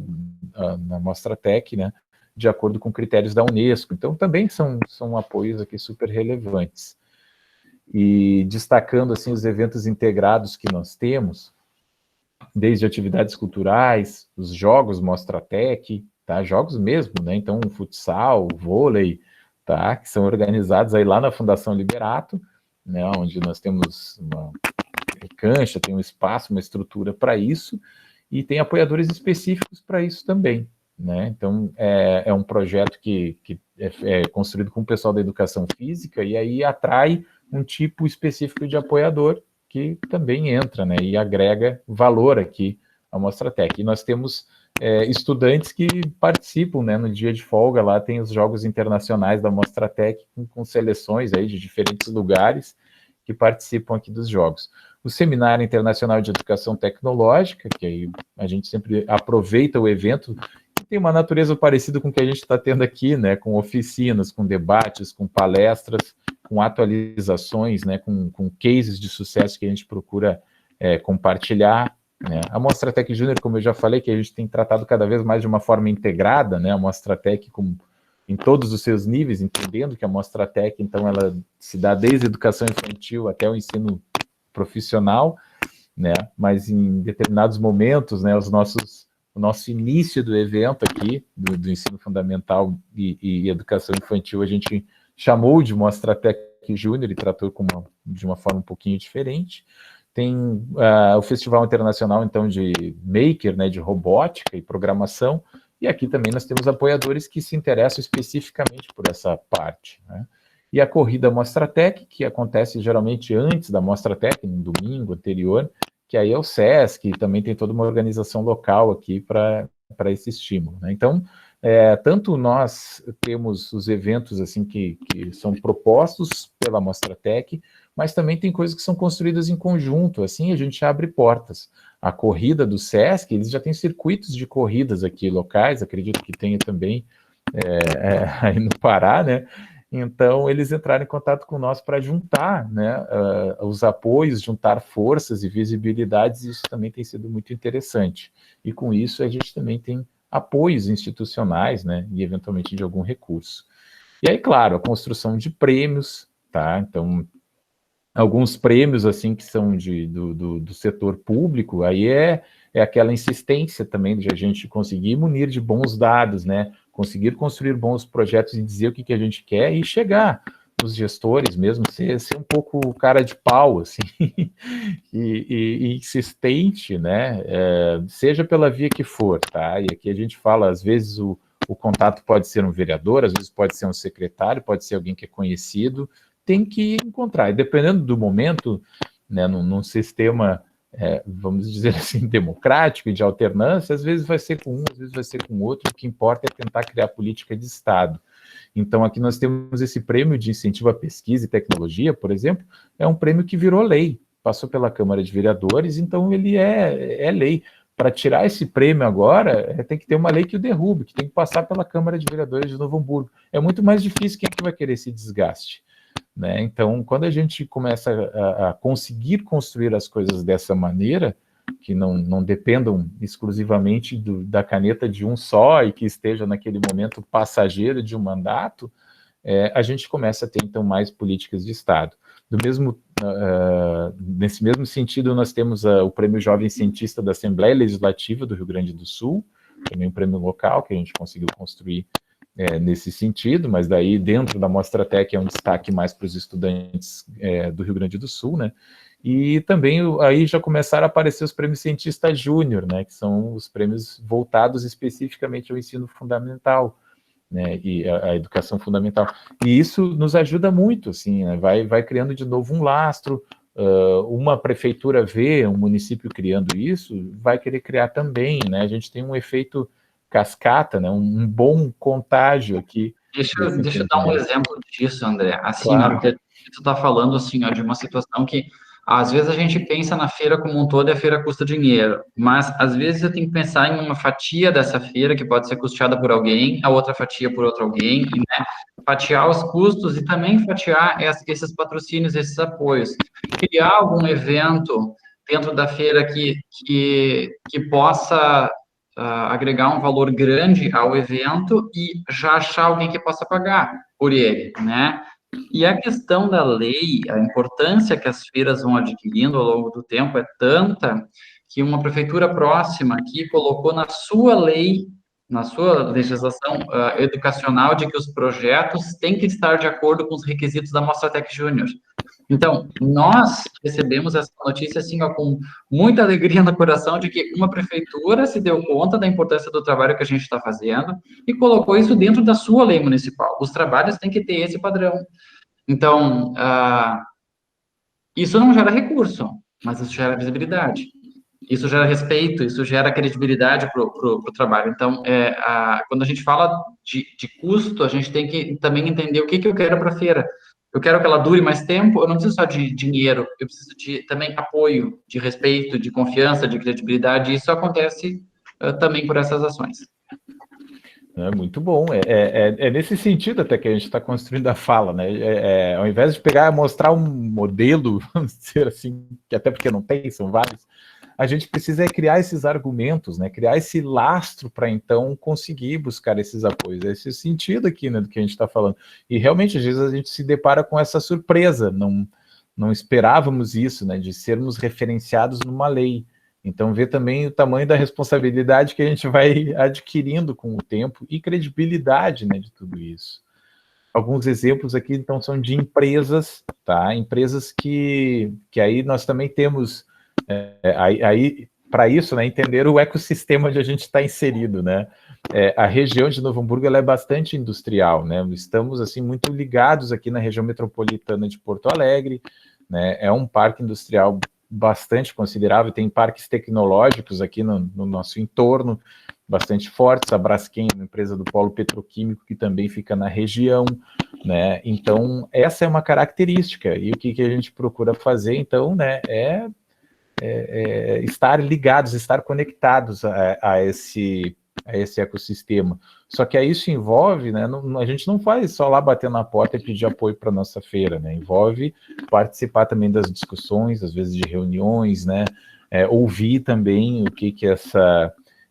na Mostratec, né, de acordo com critérios da Unesco. Então, também são apoios aqui super relevantes. E destacando, assim, os eventos integrados que nós temos, desde atividades culturais, os jogos Mostratec, tá? Jogos mesmo, né? Então, futsal, vôlei, tá? Que são organizados aí lá na Fundação Liberato, né? Onde nós temos uma cancha, tem um espaço, uma estrutura para isso, e tem apoiadores específicos para isso também, né? Então, é um projeto que é construído com o pessoal da educação física, e aí atrai um tipo específico de apoiador, que também entra, né, e agrega valor aqui à Mostratec. E nós temos estudantes que participam, né, no dia de folga, lá tem os Jogos Internacionais da Mostratec, com seleções aí de diferentes lugares que participam aqui dos Jogos. O Seminário Internacional de Educação Tecnológica, que aí a gente sempre aproveita o evento, que tem uma natureza parecida com o que a gente está tendo aqui, né, com oficinas, com debates, com palestras, com atualizações, né, com cases de sucesso que a gente procura compartilhar, né. A Mostratec Júnior, como eu já falei, que a gente tem tratado cada vez mais de uma forma integrada, né, a Mostratec em todos os seus níveis, entendendo que a Mostratec, então, ela se dá desde a educação infantil até o ensino profissional, né, mas em determinados momentos, né, o nosso início do evento aqui, do ensino fundamental e educação infantil, a gente chamou de Mostratec Júnior e tratou de uma forma um pouquinho diferente. Tem o Festival Internacional, então, de Maker, né, de robótica e programação, e aqui também nós temos apoiadores que se interessam especificamente por essa parte, né? E a corrida Mostratec, que acontece geralmente antes da Mostratec, no domingo anterior, que aí é o SESC, e também tem toda uma organização local aqui para esse estímulo, né? Então, tanto nós temos os eventos assim que são propostos pela Mostratec, mas também tem coisas que são construídas em conjunto, assim a gente abre portas. A corrida do SESC, eles já têm circuitos de corridas aqui locais, acredito que tenha também aí no Pará, né? Então, eles entraram em contato com nós para juntar, né, os apoios, juntar forças e visibilidades, e isso também tem sido muito interessante. E com isso a gente também tem apoios institucionais, né, e eventualmente de algum recurso. E aí, claro, a construção de prêmios, tá? Então, alguns prêmios, assim, que são do setor público, aí é aquela insistência também de a gente conseguir munir de bons dados, né, conseguir construir bons projetos e dizer o que a gente quer e chegar nos gestores mesmo, ser um pouco cara de pau, assim, e insistente, né, seja pela via que for, tá? E aqui a gente fala, às vezes o contato pode ser um vereador, às vezes pode ser um secretário, pode ser alguém que é conhecido, tem que encontrar, e dependendo do momento, né, num sistema, vamos dizer assim, democrático e de alternância, às vezes vai ser com um, às vezes vai ser com outro, o que importa é tentar criar política de Estado. Então, aqui nós temos esse prêmio de incentivo à pesquisa e tecnologia, por exemplo, é um prêmio que virou lei, passou pela Câmara de Vereadores, então ele é lei. Para tirar esse prêmio agora, tem que ter uma lei que o derrube, que tem que passar pela Câmara de Vereadores de Novo Hamburgo. É muito mais difícil, quem é que vai querer esse desgaste? Né? Então, quando a gente começa a conseguir construir as coisas dessa maneira, que não dependam exclusivamente da caneta de um só e que esteja naquele momento passageiro de um mandato, a gente começa a ter, então, mais políticas de Estado. Nesse mesmo sentido, nós temos o Prêmio Jovem Cientista da Assembleia Legislativa do Rio Grande do Sul, também um prêmio local que a gente conseguiu construir nesse sentido, mas daí dentro da Mostratec é um destaque mais para os estudantes do Rio Grande do Sul, né? E também aí já começaram a aparecer os prêmios Cientista Júnior, né? Que são os prêmios voltados especificamente ao ensino fundamental, né? E a educação fundamental. E isso nos ajuda muito, assim, né? Vai criando de novo um lastro. Uma prefeitura vê um município criando isso, vai querer criar também, né? A gente tem um efeito cascata, né? Um bom contágio aqui. Deixa eu dar um exemplo disso, André. Assim, claro. Ó, tu está falando assim, ó, de uma situação que às vezes a gente pensa na feira como um todo e a feira custa dinheiro, mas às vezes eu tenho que pensar em uma fatia dessa feira que pode ser custeada por alguém, a outra fatia por outro alguém, e, né, fatiar os custos e também fatiar esses patrocínios, esses apoios. Criar algum evento dentro da feira que possa agregar um valor grande ao evento e já achar alguém que possa pagar por ele, né? E a questão da lei, a importância que as feiras vão adquirindo ao longo do tempo é tanta que uma prefeitura próxima aqui colocou na sua lei, na sua legislação educacional, de que os projetos têm que estar de acordo com os requisitos da Mostratec Júnior. Então, nós recebemos essa notícia assim, ó, com muita alegria no coração de que uma prefeitura se deu conta da importância do trabalho que a gente está fazendo e colocou isso dentro da sua lei municipal. Os trabalhos têm que ter esse padrão. Então, isso não gera recurso, mas isso gera visibilidade. Isso gera respeito, isso gera credibilidade para o trabalho. Então, quando a gente fala de custo, a gente tem que também entender o que eu quero para a feira. Eu quero que ela dure mais tempo, eu não preciso só de dinheiro, eu preciso de também apoio, de respeito, de confiança, de credibilidade, e isso acontece também por essas ações. É muito bom, é nesse sentido até que a gente está construindo a fala, né? Ao invés de pegar e mostrar um modelo, vamos dizer assim, que até porque não tem, são vários, a gente precisa criar esses argumentos, né? Criar esse lastro para então conseguir buscar esses apoios. É esse sentido aqui, né, do que a gente está falando. E realmente, às vezes, a gente se depara com essa surpresa, não esperávamos isso, né? De sermos referenciados numa lei. Então, ver também o tamanho da responsabilidade que a gente vai adquirindo com o tempo e credibilidade, né, de tudo isso. Alguns exemplos aqui, então, são de empresas, tá? Empresas que aí nós também temos, aí para isso, né, entender o ecossistema onde a gente está inserido, né? A região de Novo Hamburgo, ela é bastante industrial, né? Estamos, assim, muito ligados aqui na região metropolitana de Porto Alegre, né? É um parque industrial bastante considerável, tem parques tecnológicos aqui no nosso entorno, bastante fortes, a Braskem, uma empresa do polo petroquímico que também fica na região, né? Então, essa é uma característica, e o que a gente procura fazer, então, né, estar ligados, estar conectados a esse ecossistema. Só que aí isso envolve, né, a gente não vai só lá bater na porta e pedir apoio para a nossa feira, né? Envolve participar também das discussões, às vezes de reuniões, né? Ouvir também o que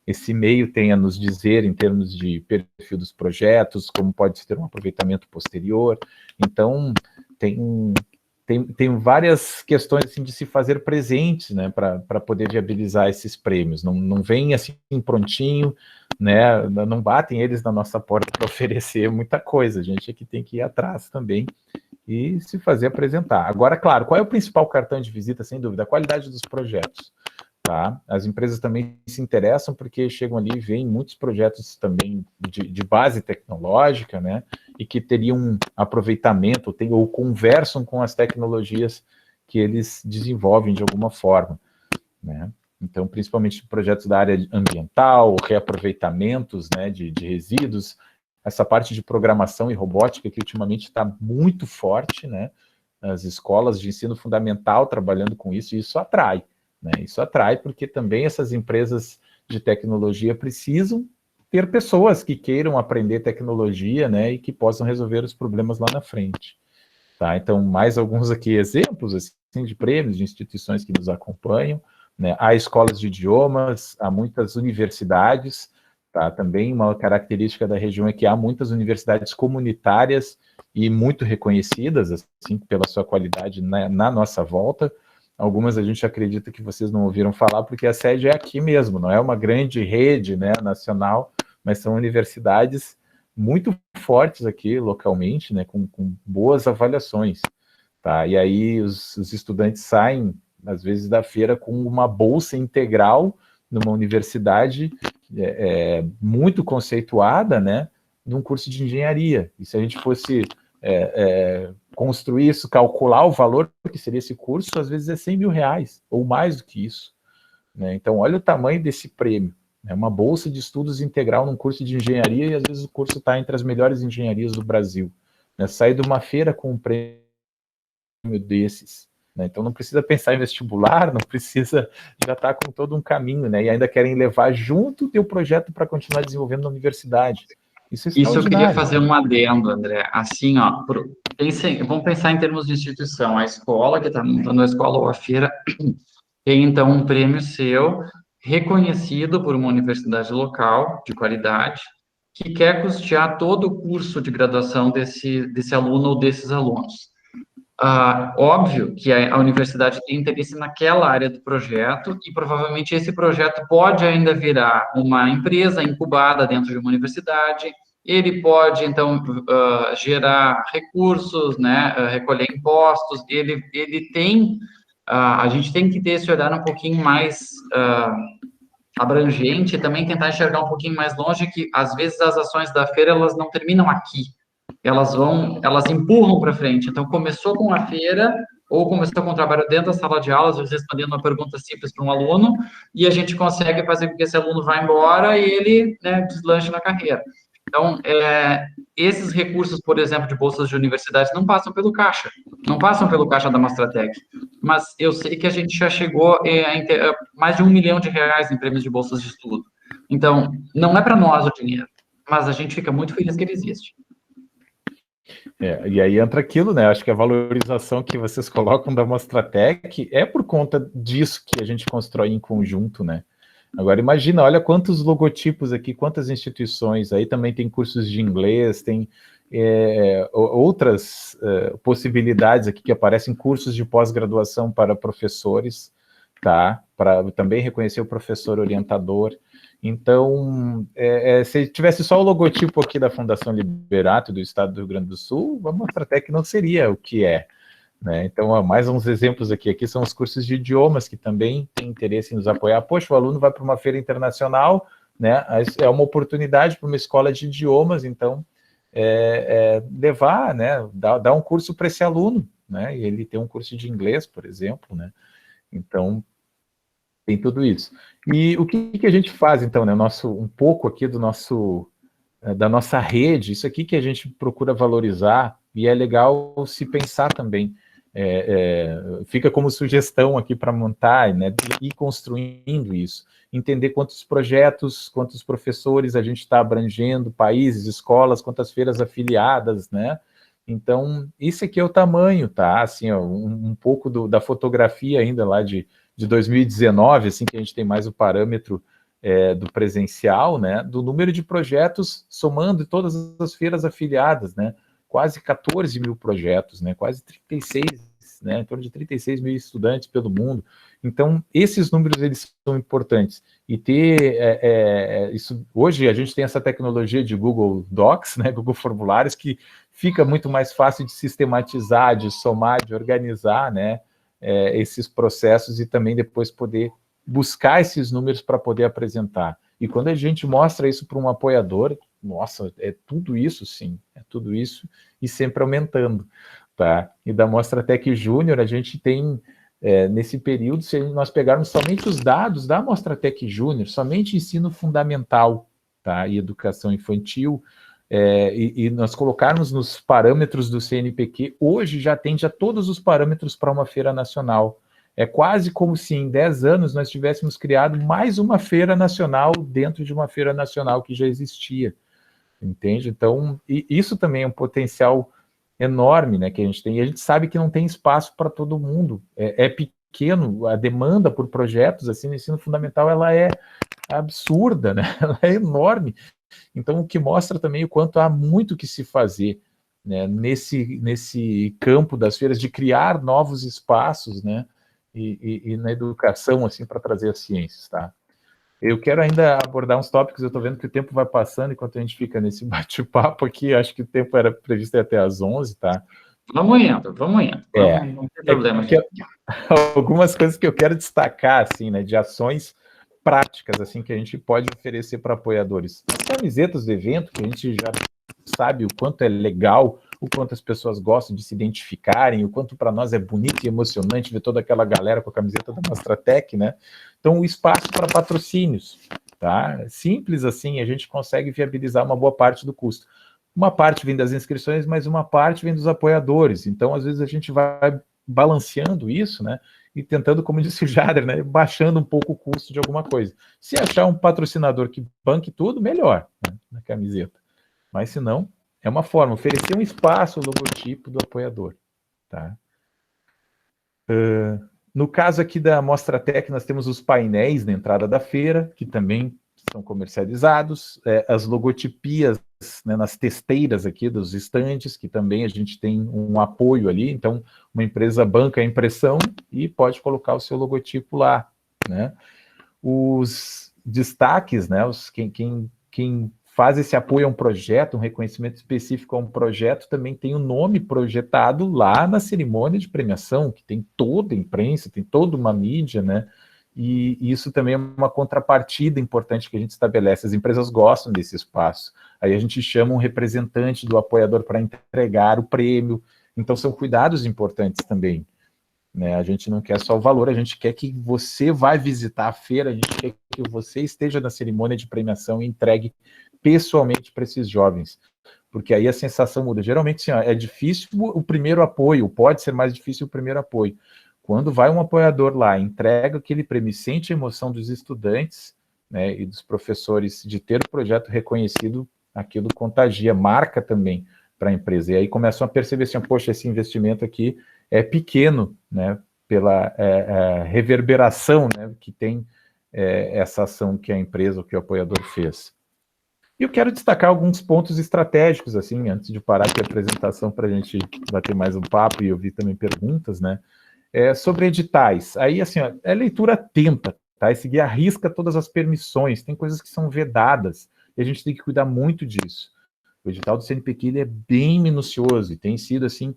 esse meio tem a nos dizer em termos de perfil dos projetos, como pode ter um aproveitamento posterior. Então, tem várias questões assim, de se fazer presentes, né, para poder viabilizar esses prêmios. Não vem assim prontinho, né, não batem eles na nossa porta para oferecer muita coisa. A gente aqui tem que ir atrás também e se fazer apresentar. Agora, claro, qual é o principal cartão de visita, sem dúvida? A qualidade dos projetos. Tá? As empresas também se interessam porque chegam ali e veem muitos projetos também de base tecnológica, né? E que teriam um aproveitamento ou conversam com as tecnologias que eles desenvolvem de alguma forma, né? Então, principalmente projetos da área ambiental, reaproveitamentos, né, de resíduos, essa parte de programação e robótica que ultimamente está muito forte, né? As escolas de ensino fundamental trabalhando com isso, e isso atrai. Isso atrai porque também essas empresas de tecnologia precisam ter pessoas que queiram aprender tecnologia, né, e que possam resolver os problemas lá na frente. Tá? Então, mais alguns aqui exemplos assim, de prêmios, de instituições que nos acompanham, né? Há escolas de idiomas, há muitas universidades, tá? Também uma característica da região é que há muitas universidades comunitárias e muito reconhecidas, assim, pela sua qualidade na nossa volta. Algumas a gente acredita que vocês não ouviram falar, porque a sede é aqui mesmo, não é uma grande rede, né, nacional, mas são universidades muito fortes aqui localmente, né, com boas avaliações. Tá? E aí os estudantes saem, às vezes, da feira com uma bolsa integral numa universidade muito conceituada, né, num curso de engenharia. E se a gente fosse construir isso, calcular o valor que seria esse curso, às vezes é 100 mil reais, ou mais do que isso, né? Então, olha o tamanho desse prêmio. É uma bolsa de estudos integral num curso de engenharia, e às vezes o curso está entre as melhores engenharias do Brasil. Né? Sair de uma feira com um prêmio desses. Né? Então, não precisa pensar em vestibular, não precisa, já está com todo um caminho, né? E ainda querem levar junto o teu projeto para continuar desenvolvendo na universidade. Isso eu queria fazer um adendo, André. Assim, ó, vamos pensar em termos de instituição. A escola que está montando a escola ou a feira, tem então um prêmio seu, reconhecido por uma universidade local, de qualidade, que quer custear todo o curso de graduação desse aluno ou desses alunos. Óbvio que a universidade tem interesse naquela área do projeto e provavelmente esse projeto pode ainda virar uma empresa incubada dentro de uma universidade. Ele pode, então, gerar recursos, né, recolher impostos. Ele tem, a gente tem que ter esse olhar um pouquinho mais abrangente e também tentar enxergar um pouquinho mais longe, que às vezes as ações da feira, elas não terminam aqui. Elas empurram para frente. Então, começou com a feira, ou começou com o trabalho dentro da sala de aula, às vezes respondendo uma pergunta simples para um aluno, e a gente consegue fazer com que esse aluno vá embora e ele, né, deslanche na carreira. Então, esses recursos, por exemplo, de bolsas de universidades, não passam pelo caixa da Mostratec, mas eu sei que a gente já chegou a mais de R$1 milhão em prêmios de bolsas de estudo. Então, não é para nós o dinheiro, mas a gente fica muito feliz que ele existe. E aí entra aquilo, né? Acho que a valorização que vocês colocam da Mostratec é por conta disso que a gente constrói em conjunto, né? Agora imagina, olha quantos logotipos aqui, quantas instituições, aí também tem cursos de inglês, tem outras possibilidades aqui que aparecem, cursos de pós-graduação para professores, tá? Para também reconhecer o professor orientador. Então, se tivesse só o logotipo aqui da Fundação Liberato do Estado do Rio Grande do Sul, a Mostratec não seria o que é, né? Então, mais uns exemplos aqui são os cursos de idiomas, que também têm interesse em nos apoiar. Poxa, o aluno vai para uma feira internacional, né? É uma oportunidade para uma escola de idiomas, então, levar, né? Dar um curso para esse aluno, né? E ele tem um curso de inglês, por exemplo, né? Então, tem tudo isso. E o que a gente faz, então, né? Um pouco aqui da nossa rede, isso aqui que a gente procura valorizar, e é legal se pensar também. Fica como sugestão aqui para montar, né? E ir construindo isso. Entender quantos projetos, quantos professores a gente está abrangendo, países, escolas, quantas feiras afiliadas, né? Então, isso aqui é o tamanho, tá? Assim, ó, um pouco da fotografia ainda lá de 2019, assim, que a gente tem mais o parâmetro do presencial, né, do número de projetos somando todas as feiras afiliadas, né, quase 14 mil projetos, né, quase 36, né, em torno de 36 mil estudantes pelo mundo. Então, esses números, eles são importantes. E ter isso, hoje a gente tem essa tecnologia de Google Docs, né, Google Formulários, que fica muito mais fácil de sistematizar, de somar, de organizar, né, esses processos e também depois poder buscar esses números para poder apresentar. E quando a gente mostra isso para um apoiador, nossa, é tudo isso, sim, é tudo isso e sempre aumentando, tá? E da Mostratec Júnior, a gente tem, nesse período, se nós pegarmos somente os dados da Mostratec Júnior, somente ensino fundamental, tá? E educação infantil, e nós colocarmos nos parâmetros do CNPq, hoje já atende a todos os parâmetros para uma feira nacional. É quase como se em 10 anos nós tivéssemos criado mais uma feira nacional dentro de uma feira nacional que já existia, entende? Então, isso também é um potencial enorme, né, que a gente tem, e a gente sabe que não tem espaço para todo mundo, é pequeno, a demanda por projetos, assim, no ensino fundamental, ela é absurda, né, ela é enorme. Então, o que mostra também o quanto há muito que se fazer, né, nesse campo das feiras, de criar novos espaços, né, e na educação, assim, para trazer as ciências, tá? Eu quero ainda abordar uns tópicos, eu estou vendo que o tempo vai passando enquanto a gente fica nesse bate-papo aqui, acho que o tempo era previsto até às 11, tá? Vamos indo. Não tem problema. Algumas coisas que eu quero destacar, assim, né, de ações práticas, assim, que a gente pode oferecer para apoiadores. As camisetas do evento, que a gente já sabe o quanto é legal, o quanto as pessoas gostam de se identificarem, o quanto para nós é bonito e emocionante ver toda aquela galera com a camiseta da Mostratec, né? Então, o espaço para patrocínios, tá? Simples assim, a gente consegue viabilizar uma boa parte do custo. Uma parte vem das inscrições, mas uma parte vem dos apoiadores. Então, às vezes, a gente vai balanceando isso, né? E tentando, como disse o Jader, né? Baixando um pouco o custo de alguma coisa. Se achar um patrocinador que banque tudo, melhor, né? Na camiseta. Mas, se não, é uma forma, oferecer um espaço, o logotipo do apoiador, tá? No caso aqui da Mostratec, nós temos os painéis na entrada da feira, que também são comercializados, as logotipias, né, nas testeiras aqui dos estandes, que também a gente tem um apoio ali, então uma empresa banca a impressão e pode colocar o seu logotipo lá, né? Os destaques, né, quem faz esse apoio a um projeto, um reconhecimento específico a um projeto, também tem o nome projetado lá na cerimônia de premiação, que tem toda a imprensa, tem toda uma mídia, né? E isso também é uma contrapartida importante que a gente estabelece. As empresas gostam desse espaço. Aí a gente chama um representante do apoiador para entregar o prêmio. Então são cuidados importantes também, né? A gente não quer só o valor, a gente quer que você vai visitar a feira, a gente quer que você esteja na cerimônia de premiação e entregue pessoalmente para esses jovens, porque aí a sensação muda. Geralmente, sim, é difícil o primeiro apoio, pode ser mais difícil o primeiro apoio. Quando vai um apoiador lá, entrega aquele prêmio, sente a emoção dos estudantes, né, e dos professores de ter o projeto reconhecido, aquilo contagia, marca também para a empresa. E aí começam a perceber assim, poxa, esse investimento aqui é pequeno, né, pela reverberação, né, que tem essa ação que a empresa, ou que o apoiador fez. E eu quero destacar alguns pontos estratégicos, assim, antes de parar aqui a apresentação, para a gente bater mais um papo e ouvir também perguntas, né? Sobre editais. Aí, assim, ó, é leitura atenta, tá? E seguir à risca todas as permissões. Tem coisas que são vedadas, e a gente tem que cuidar muito disso. O edital do CNPq ele é bem minucioso, e tem sido, assim,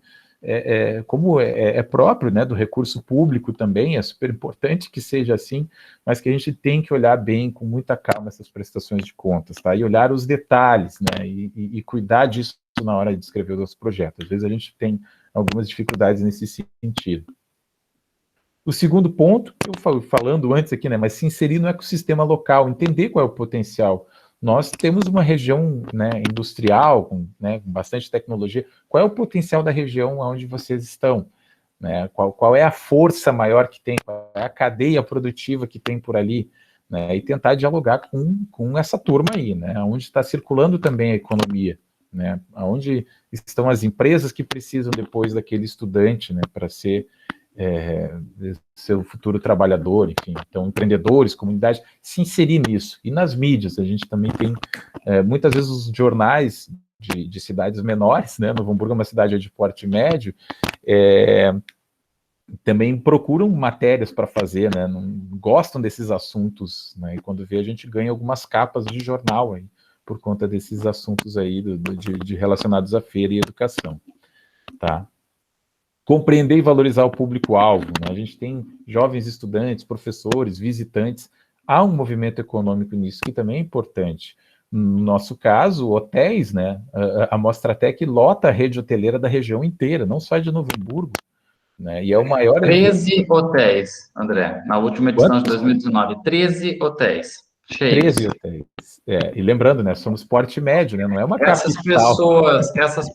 como é próprio, né, do recurso público também, é super importante que seja assim, mas que a gente tem que olhar bem, com muita calma, essas prestações de contas, tá? E olhar os detalhes, né, e cuidar disso na hora de escrever o nosso projeto. Às vezes a gente tem algumas dificuldades nesse sentido. O segundo ponto, que eu falando antes aqui, né, mas se inserir no ecossistema local, entender qual é o potencial. Nós temos uma região, né, industrial, com bastante tecnologia. Qual é o potencial da região onde vocês estão? Né? Qual é a força maior que tem? Qual é a cadeia produtiva que tem por ali? Né? E tentar dialogar com essa turma aí, né? Onde está circulando também a economia, né? Onde estão as empresas que precisam depois daquele estudante, né, para ser seu futuro trabalhador, enfim. Então, empreendedores, comunidade, se inserir nisso. E nas mídias, a gente também tem, muitas vezes, os jornais de cidades menores, né? Novo Hamburgo é uma cidade de porte médio, também procuram matérias para fazer, né? Não gostam desses assuntos, né? E quando vê, a gente ganha algumas capas de jornal aí, por conta desses assuntos aí de relacionados à feira e educação, tá? Compreender e valorizar o público-alvo, né? A gente tem jovens estudantes, professores, visitantes, há um movimento econômico nisso que também é importante. No nosso caso, hotéis, né? A Mostratec lota a rede hoteleira da região inteira, não só de Novo Hamburgo, né? E é o maior... 13 hotéis, André, na última edição de 2019, 13 hotéis cheios. 13 hotéis. E lembrando, né, somos porte médio, né, não é uma Essas capital.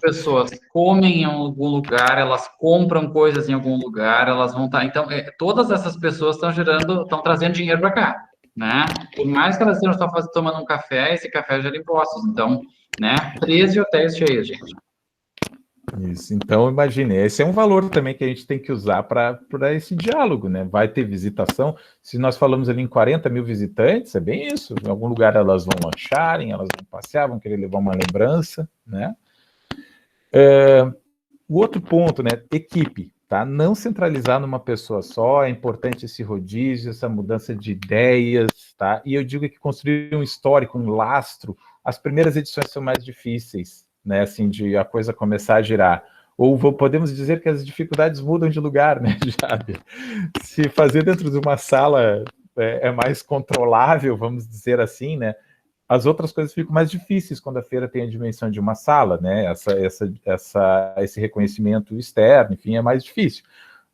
pessoas comem em algum lugar, elas compram coisas em algum lugar, elas vão estar... Então, todas essas pessoas estão trazendo dinheiro para cá, né? Por mais que elas estejam só tomando um café, esse café gera impostos. Então, né, 13 hotéis cheios, gente. Isso, então imagine, esse é um valor também que a gente tem que usar para esse diálogo, né? Vai ter visitação, se nós falamos ali em 40 mil visitantes, é bem isso, em algum lugar elas vão lancharem, elas vão passear, vão querer levar uma lembrança, né? O outro ponto, né, equipe, tá? Não centralizar numa pessoa só, é importante esse rodízio, essa mudança de ideias, tá? E eu digo que construir um histórico, um lastro, as primeiras edições são mais difíceis, né, assim, de a coisa começar a girar. Ou podemos dizer que as dificuldades mudam de lugar, né, Jader? Se fazer dentro de uma sala é mais controlável, vamos dizer assim, né, as outras coisas ficam mais difíceis quando a feira tem a dimensão de uma sala, né, esse reconhecimento externo, enfim, é mais difícil.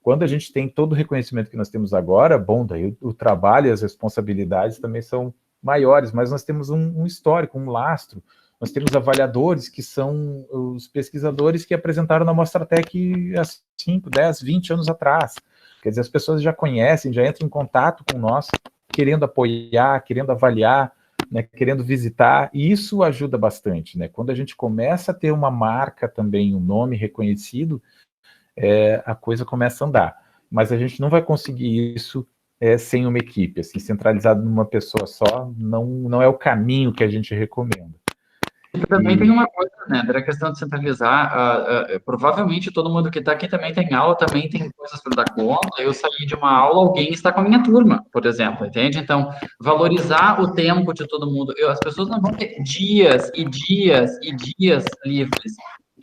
Quando a gente tem todo o reconhecimento que nós temos agora, bom, daí o trabalho e as responsabilidades também são maiores, mas nós temos um histórico, um lastro. Nós temos avaliadores que são os pesquisadores que apresentaram na Mostratec há 5, 10, 20 anos atrás. Quer dizer, as pessoas já conhecem, já entram em contato com nós, querendo apoiar, querendo avaliar, né, querendo visitar, e isso ajuda bastante, né? Quando a gente começa a ter uma marca também, um nome reconhecido, a coisa começa a andar. mas a gente não vai conseguir isso sem uma equipe, assim, centralizado numa pessoa só, não é o caminho que a gente recomenda. Também tem uma coisa, né, da questão de centralizar, provavelmente todo mundo que está aqui também tem aula, também tem coisas para dar conta. Eu saí de uma aula, alguém está com a minha turma, por exemplo, entende? Então, valorizar o tempo de todo mundo. As pessoas não vão ter dias e dias e dias livres.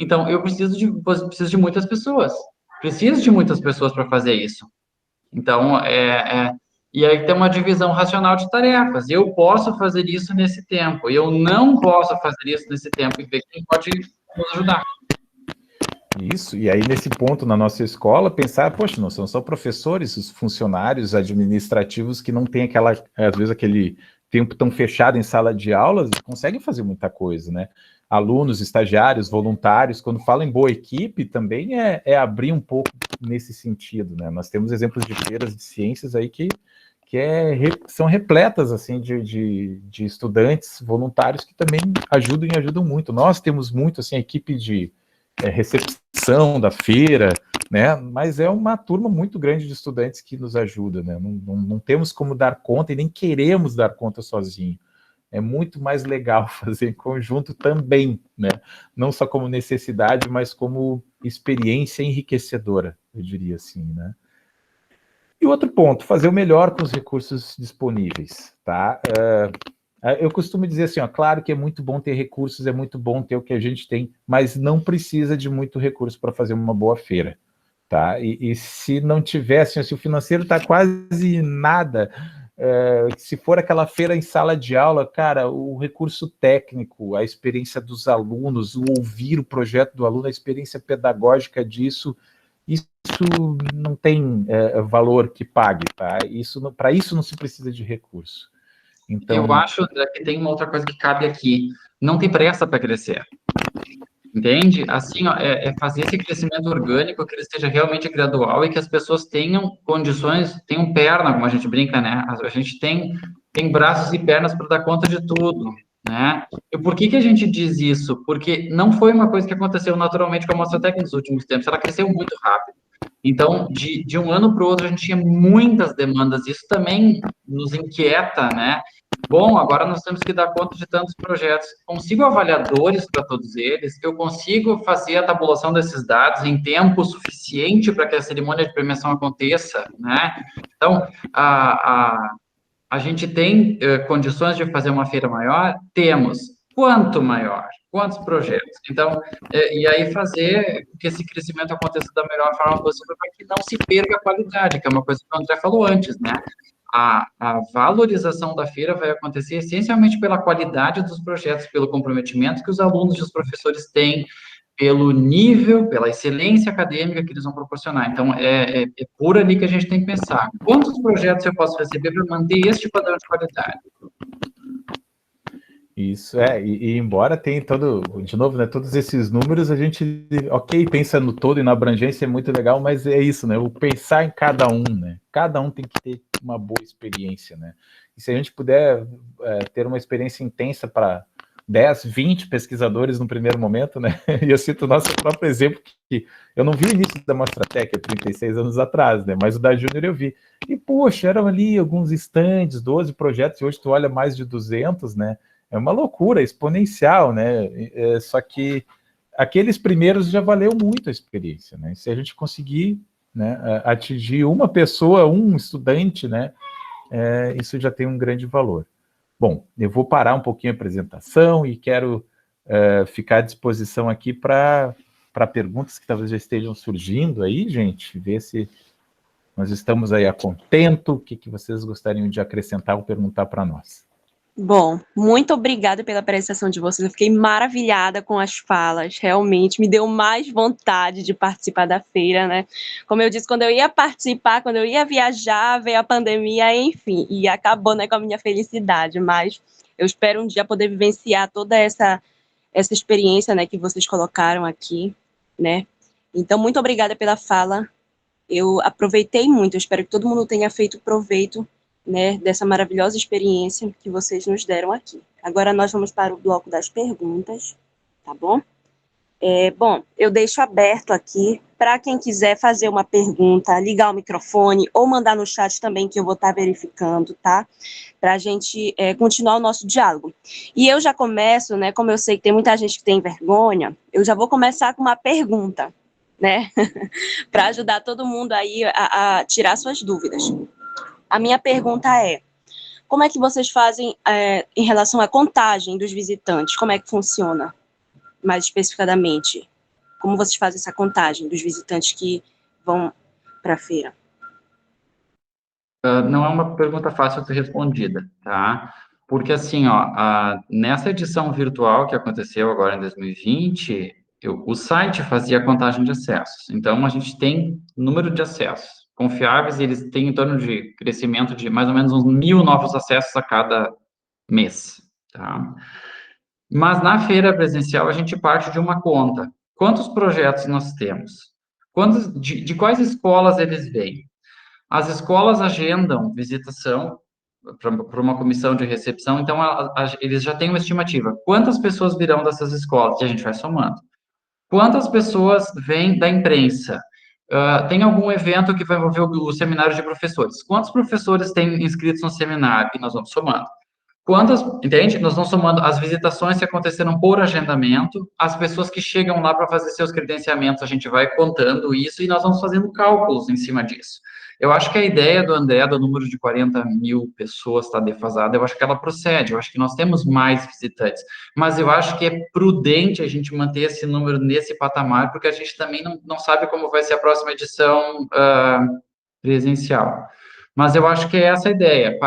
Então, eu preciso de muitas pessoas. Preciso de muitas pessoas para fazer isso. Então, e aí tem uma divisão racional de tarefas. Eu posso fazer isso nesse tempo, eu não posso fazer isso nesse tempo, e ver quem pode nos ajudar. Isso, e aí nesse ponto na nossa escola, pensar, poxa, não são só professores, os funcionários administrativos que não têm às vezes aquele tempo tão fechado em sala de aulas, conseguem fazer muita coisa, né? Alunos, estagiários, voluntários, quando falam em boa equipe, também abrir um pouco nesse sentido, né? Nós temos exemplos de feiras de ciências aí que são repletas, assim, de estudantes voluntários que também ajudam e ajudam muito. Nós temos muito, assim, a equipe de recepção da feira, né? Mas é uma turma muito grande de estudantes que nos ajuda, né? Não temos como dar conta e nem queremos dar conta sozinho. É muito mais legal fazer em conjunto também, né? Não só como necessidade, mas como experiência enriquecedora, eu diria assim, né? E outro ponto, fazer o melhor com os recursos disponíveis, tá? Eu costumo dizer assim, ó, claro que é muito bom ter recursos, é muito bom ter o que a gente tem, mas não precisa de muito recurso para fazer uma boa feira, tá? E se não tivesse, se o financeiro está quase nada, se for aquela feira em sala de aula, cara, o recurso técnico, a experiência dos alunos, o ouvir o projeto do aluno, a experiência pedagógica disso, isso não tem valor que pague, tá? Para isso não se precisa de recurso. Então, eu acho, André, que tem uma outra coisa que cabe aqui. Não tem pressa para crescer. Entende? Assim, ó, fazer esse crescimento orgânico, que ele seja realmente gradual e que as pessoas tenham condições, tenham perna, como a gente brinca, né? A gente tem braços e pernas para dar conta de tudo, né? E por que a gente diz isso? Porque não foi uma coisa que aconteceu naturalmente com a Mostratec nos últimos tempos, ela cresceu muito rápido. Então, de um ano para o outro, a gente tinha muitas demandas, isso também nos inquieta, né? Bom, agora nós temos que dar conta de tantos projetos. Consigo avaliadores para todos eles? Eu consigo fazer a tabulação desses dados em tempo suficiente para que a cerimônia de premiação aconteça, né? Então, a gente tem condições de fazer uma feira maior? Temos. Quanto maior? Quantos projetos? Então, e aí fazer que esse crescimento aconteça da melhor forma possível para que não se perca a qualidade, que é uma coisa que o André falou antes, né? A valorização da feira vai acontecer essencialmente pela qualidade dos projetos, pelo comprometimento que os alunos e os professores têm, pelo nível, pela excelência acadêmica que eles vão proporcionar. Então, é por ali que a gente tem que pensar. Quantos projetos eu posso receber para manter este padrão de qualidade? Isso, e embora tenha de novo, né, todos esses números, a gente, ok, pensa no todo e na abrangência é muito legal, mas é isso, né, o pensar em cada um, né, cada um tem que ter uma boa experiência, né, e se a gente puder ter uma experiência intensa para 10, 20 pesquisadores no primeiro momento, né, e eu cito o nosso próprio exemplo, que eu não vi o início da Mostratec há 36 anos atrás, né, mas o da Júnior eu vi, e poxa, eram ali alguns estandes, 12 projetos, e hoje tu olha mais de 200, né, é uma loucura exponencial, né? Só que aqueles primeiros já valeu muito a experiência, né? Se a gente conseguir, né, atingir uma pessoa, um estudante, né, isso já tem um grande valor. Bom, eu vou parar um pouquinho a apresentação e quero ficar à disposição aqui para perguntas que talvez já estejam surgindo aí, gente, ver se nós estamos aí a contento, o que vocês gostariam de acrescentar ou perguntar para nós. Bom, muito obrigada pela apresentação de vocês. Eu fiquei maravilhada com as falas. Realmente me deu mais vontade de participar da feira, né? Como eu disse, quando eu ia participar, quando eu ia viajar, veio a pandemia, enfim, e acabou, né, com a minha felicidade. Mas eu espero um dia poder vivenciar toda essa experiência, né, que vocês colocaram aqui, né? Então, muito obrigada pela fala. Eu aproveitei muito. Eu espero que todo mundo tenha feito proveito, né, dessa maravilhosa experiência que vocês nos deram aqui. Agora nós vamos para o bloco das perguntas, tá bom? Bom, eu deixo aberto aqui para quem quiser fazer uma pergunta, ligar o microfone ou mandar no chat também, que eu vou estar verificando, tá? Para a gente continuar o nosso diálogo. E eu já começo, né? Como eu sei que tem muita gente que tem vergonha, eu já vou começar com uma pergunta, né? Para ajudar todo mundo aí a tirar suas dúvidas. A minha pergunta é: como é que vocês fazem em relação à contagem dos visitantes? Como é que funciona? Mais especificadamente, como vocês fazem essa contagem dos visitantes que vão para a feira? Não é uma pergunta fácil de ser respondida, tá? Porque, assim, ó, nessa edição virtual que aconteceu agora em 2020, o site fazia a contagem de acessos. Então, a gente tem número de acessos confiáveis, e eles têm em torno de crescimento de mais ou menos uns 1.000 novos acessos a cada mês, tá? Mas na feira presencial, a gente parte de uma conta. Quantos projetos nós temos? De quais escolas eles vêm? As escolas agendam visitação para uma comissão de recepção, então eles já têm uma estimativa. Quantas pessoas virão dessas escolas? E a gente vai somando. Quantas pessoas vêm da imprensa? Tem algum evento que vai envolver o seminário de professores? Quantos professores têm inscritos no seminário? E nós vamos somando. Entende? Nós vamos somando as visitações que aconteceram por agendamento, as pessoas que chegam lá para fazer seus credenciamentos, a gente vai contando isso e nós vamos fazendo cálculos em cima disso. Eu acho que a ideia do André, do número de 40.000 pessoas está defasada, eu acho que ela procede, eu acho que nós temos mais visitantes, mas eu acho que é prudente a gente manter esse número nesse patamar, porque a gente também não sabe como vai ser a próxima edição presencial. Mas eu acho que é essa a ideia,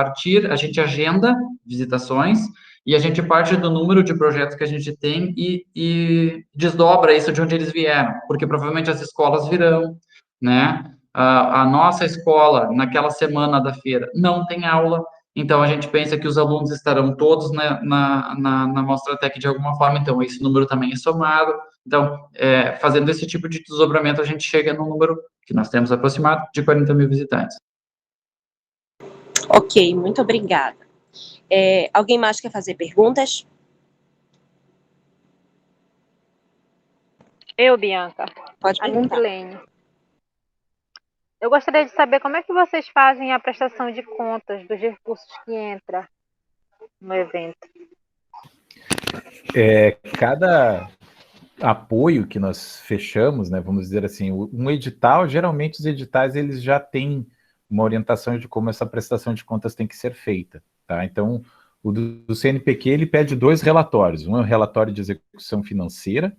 a gente agenda visitações e a gente parte do número de projetos que a gente tem e desdobra isso de onde eles vieram, porque provavelmente as escolas virão, né? A nossa escola, naquela semana da feira, não tem aula, então a gente pensa que os alunos estarão todos na Mostratec de alguma forma, então esse número também é somado. Então, fazendo esse tipo de desdobramento, a gente chega no número que nós temos aproximado de 40.000 visitantes. Ok, muito obrigada. Alguém mais quer fazer perguntas? Eu, Bianca. Pode A perguntar. Nisilene. Eu gostaria de saber como é que vocês fazem a prestação de contas dos recursos que entram no evento. Cada apoio que nós fechamos, né, vamos dizer assim, um edital, geralmente os editais eles já têm uma orientação de como essa prestação de contas tem que ser feita, tá? Então, o do CNPq, ele pede 2 relatórios, um é o relatório de execução financeira,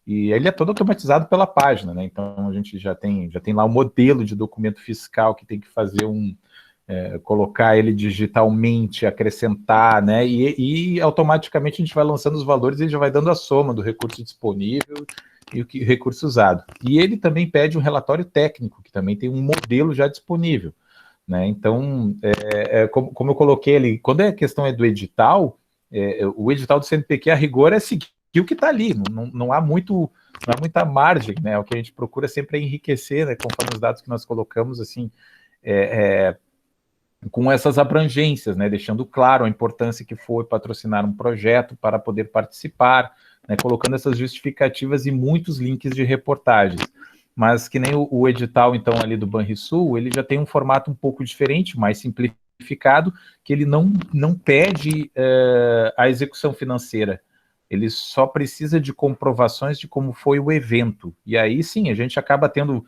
e ele é todo automatizado pela página, né? Então, a gente já tem lá o modelo de documento fiscal que tem que fazer colocar ele digitalmente, acrescentar, né? E automaticamente a gente vai lançando os valores e ele já vai dando a soma do recurso disponível e o recurso usado. E ele também pede um relatório técnico, que também tem um modelo já disponível, né? Então, como eu coloquei ali, quando a questão do edital, o edital do CNPq, a rigor, é seguir o que está ali, não há muita margem, né? O que a gente procura sempre é enriquecer, né? Conforme os dados que nós colocamos, assim, com essas abrangências, né, deixando claro a importância que foi patrocinar um projeto para poder participar, né, colocando essas justificativas e muitos links de reportagens. Mas que nem o edital, então, ali do Banrisul, ele já tem um formato um pouco diferente, mais simplificado, que ele não pede a execução financeira, ele só precisa de comprovações de como foi o evento. E aí, sim, a gente acaba tendo...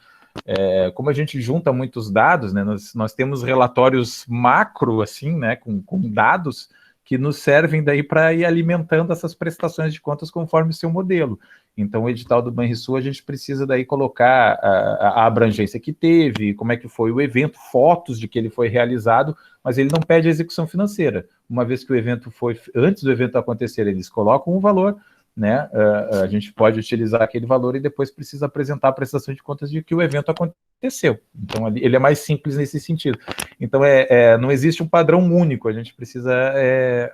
como a gente junta muitos dados, né, nós temos relatórios macro, assim, né, com dados que nos servem daí para ir alimentando essas prestações de contas conforme o seu modelo. Então, o edital do Banrisul, a gente precisa daí colocar a abrangência que teve, como é que foi o evento, fotos de que ele foi realizado, mas ele não pede a execução financeira. Uma vez que o evento antes do evento acontecer, eles colocam o valor, né, a gente pode utilizar aquele valor e depois precisa apresentar a prestação de contas de que o evento aconteceu. Então, ele é mais simples nesse sentido. Então, não existe um padrão único, a gente precisa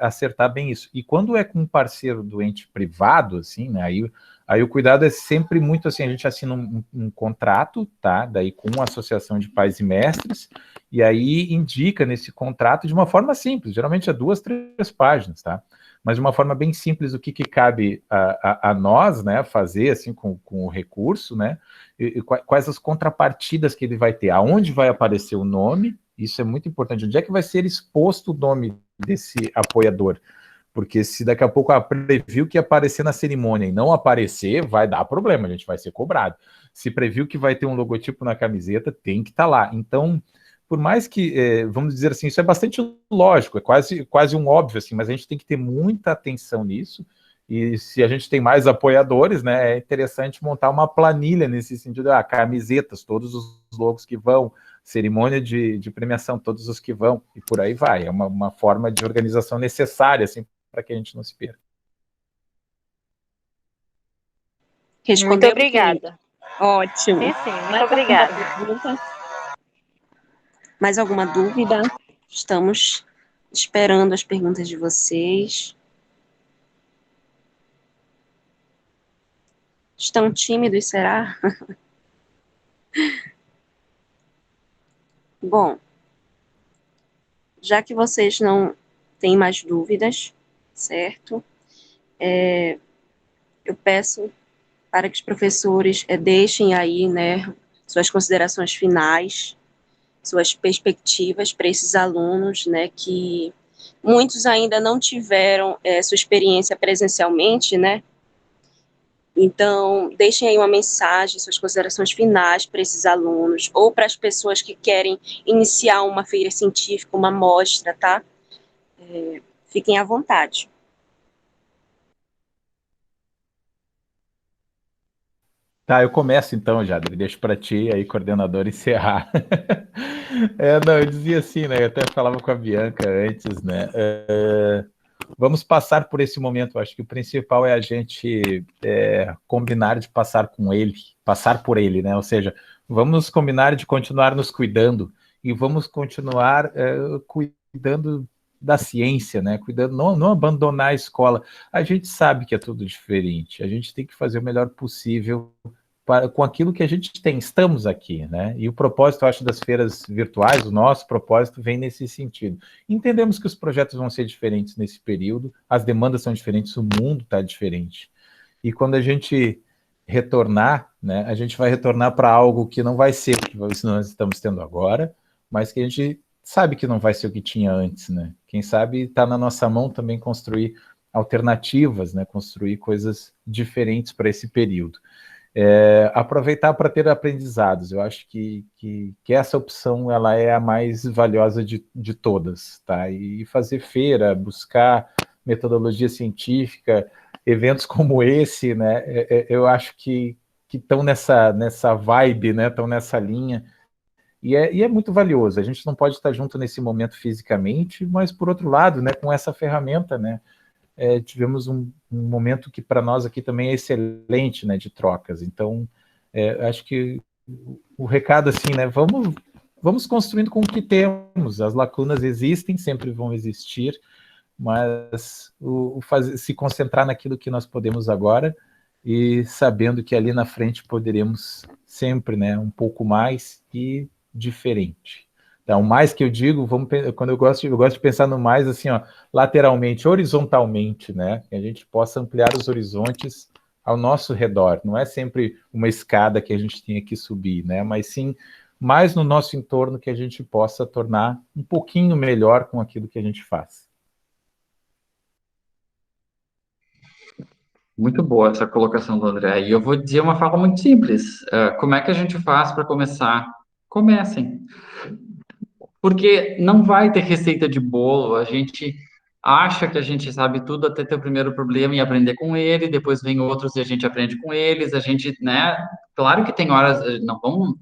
acertar bem isso. E quando é com um parceiro do ente privado, assim, né, aí o cuidado é sempre muito assim, a gente assina um contrato, tá, daí com a Associação de Pais e Mestres, e aí indica nesse contrato de uma forma simples, geralmente é 2, 3 páginas, tá? mas de uma forma bem simples, o que cabe a nós, né, fazer, assim, com o recurso, né, e quais as contrapartidas que ele vai ter, aonde vai aparecer o nome, isso é muito importante, onde é que vai ser exposto o nome desse apoiador, porque se daqui a pouco previu que ia aparecer na cerimônia e não aparecer, vai dar problema, a gente vai ser cobrado. Se previu que vai ter um logotipo na camiseta, tem que estar lá. Então, por mais que, vamos dizer assim, isso é bastante lógico, é quase um óbvio, assim, mas a gente tem que ter muita atenção nisso, e se a gente tem mais apoiadores, né, é interessante montar uma planilha nesse sentido, camisetas, todos os logos que vão, cerimônia de premiação, todos os que vão, e por aí vai. É uma forma de organização necessária, assim, para que a gente não se perca. Muito obrigada. Ótimo. Sim, muito obrigada. Mais alguma dúvida? Estamos esperando as perguntas de vocês. Estão tímidos, será? Bom, já que vocês não têm mais dúvidas, certo? Eu peço para que os professores deixem aí, né, suas considerações finais, suas perspectivas para esses alunos, né, que muitos ainda não tiveram sua experiência presencialmente, né? Então, deixem aí uma mensagem, suas considerações finais para esses alunos, ou para as pessoas que querem iniciar uma feira científica, uma mostra, tá? Fiquem à vontade. Tá, eu começo então, Jadre, deixo para ti aí, coordenador, encerrar. Não, eu dizia assim, né, eu até falava com a Bianca antes, né, vamos passar por esse momento, acho que o principal é a gente combinar de passar por ele, né, ou seja, vamos combinar de continuar nos cuidando e vamos continuar cuidando da ciência, né, cuidando, não abandonar a escola. A gente sabe que é tudo diferente, a gente tem que fazer o melhor possível com aquilo que a gente tem, estamos aqui, né? E o propósito, eu acho, das feiras virtuais, o nosso propósito vem nesse sentido. Entendemos que os projetos vão ser diferentes nesse período, as demandas são diferentes, o mundo está diferente. E quando a gente retornar, né, a gente vai retornar para algo que não vai ser o que nós estamos tendo agora, mas que a gente sabe que não vai ser o que tinha antes, né? Quem sabe está na nossa mão também construir alternativas, né? Construir coisas diferentes para esse período. Aproveitar para ter aprendizados. Eu acho que essa opção ela é a mais valiosa de todas, tá? E fazer feira, buscar metodologia científica, eventos como esse, né? Eu acho que estão nessa vibe, né? Estão nessa linha. E é muito valioso. A gente não pode estar junto nesse momento fisicamente, mas por outro lado, né? Com essa ferramenta, né? Tivemos um momento que para nós aqui também é excelente, né, de trocas. Então, acho que o recado assim, né, vamos construindo com o que temos. As lacunas existem, sempre vão existir, mas se concentrar naquilo que nós podemos agora e sabendo que ali na frente poderemos sempre, né, um pouco mais e diferente. Então, o mais que eu digo, quando eu gosto de pensar no mais assim, ó, lateralmente, horizontalmente, né? Que a gente possa ampliar os horizontes ao nosso redor. Não é sempre uma escada que a gente tenha que subir, né? Mas sim mais no nosso entorno que a gente possa tornar um pouquinho melhor com aquilo que a gente faz. Muito boa essa colocação do André. E eu vou dizer uma fala muito simples. Como é que a gente faz para começar? Comecem. Porque não vai ter receita de bolo, a gente acha que a gente sabe tudo até ter o primeiro problema e aprender com ele, depois vem outros e a gente aprende com eles, a gente, né, claro que tem horas, não vamos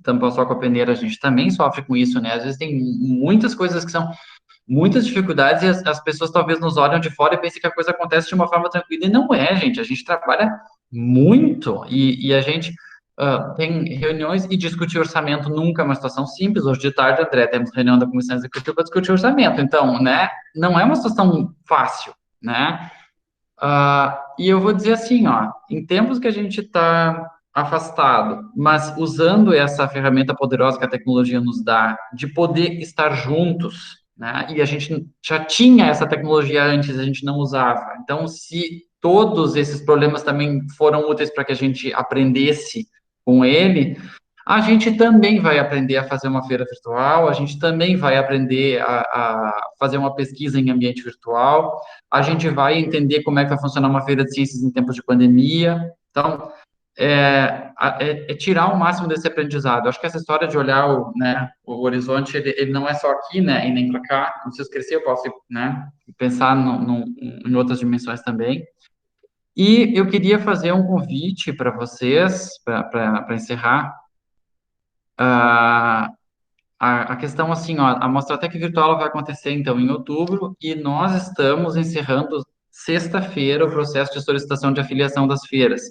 tampar só com a peneira, a gente também sofre com isso, né, às vezes tem muitas coisas que são muitas dificuldades e as pessoas talvez nos olham de fora e pensem que a coisa acontece de uma forma tranquila, e não é, gente, a gente trabalha muito e a gente tem reuniões e discutir orçamento nunca é uma situação simples. Hoje de tarde, André, temos reunião da Comissão Executiva para discutir orçamento. Então, né, não é uma situação fácil, né? E eu vou dizer assim, ó, em tempos que a gente está afastado, mas usando essa ferramenta poderosa que a tecnologia nos dá, de poder estar juntos, né? E a gente já tinha essa tecnologia antes, a gente não usava. Então, se todos esses problemas também foram úteis para que a gente aprendesse com ele, a gente também vai aprender a fazer uma feira virtual, a gente também vai aprender a fazer uma pesquisa em ambiente virtual, a gente vai entender como é que vai funcionar uma feira de ciências em tempos de pandemia. Então, é tirar o máximo desse aprendizado. Eu acho que essa história de olhar o horizonte, ele não é só aqui, né, e nem para cá. Não preciso crescer, eu posso, né, pensar em outras dimensões também. E eu queria fazer um convite para vocês, para encerrar, a, a questão assim, ó, a Mostratec Virtual vai acontecer então em outubro e nós estamos encerrando sexta-feira o processo de solicitação de afiliação das feiras.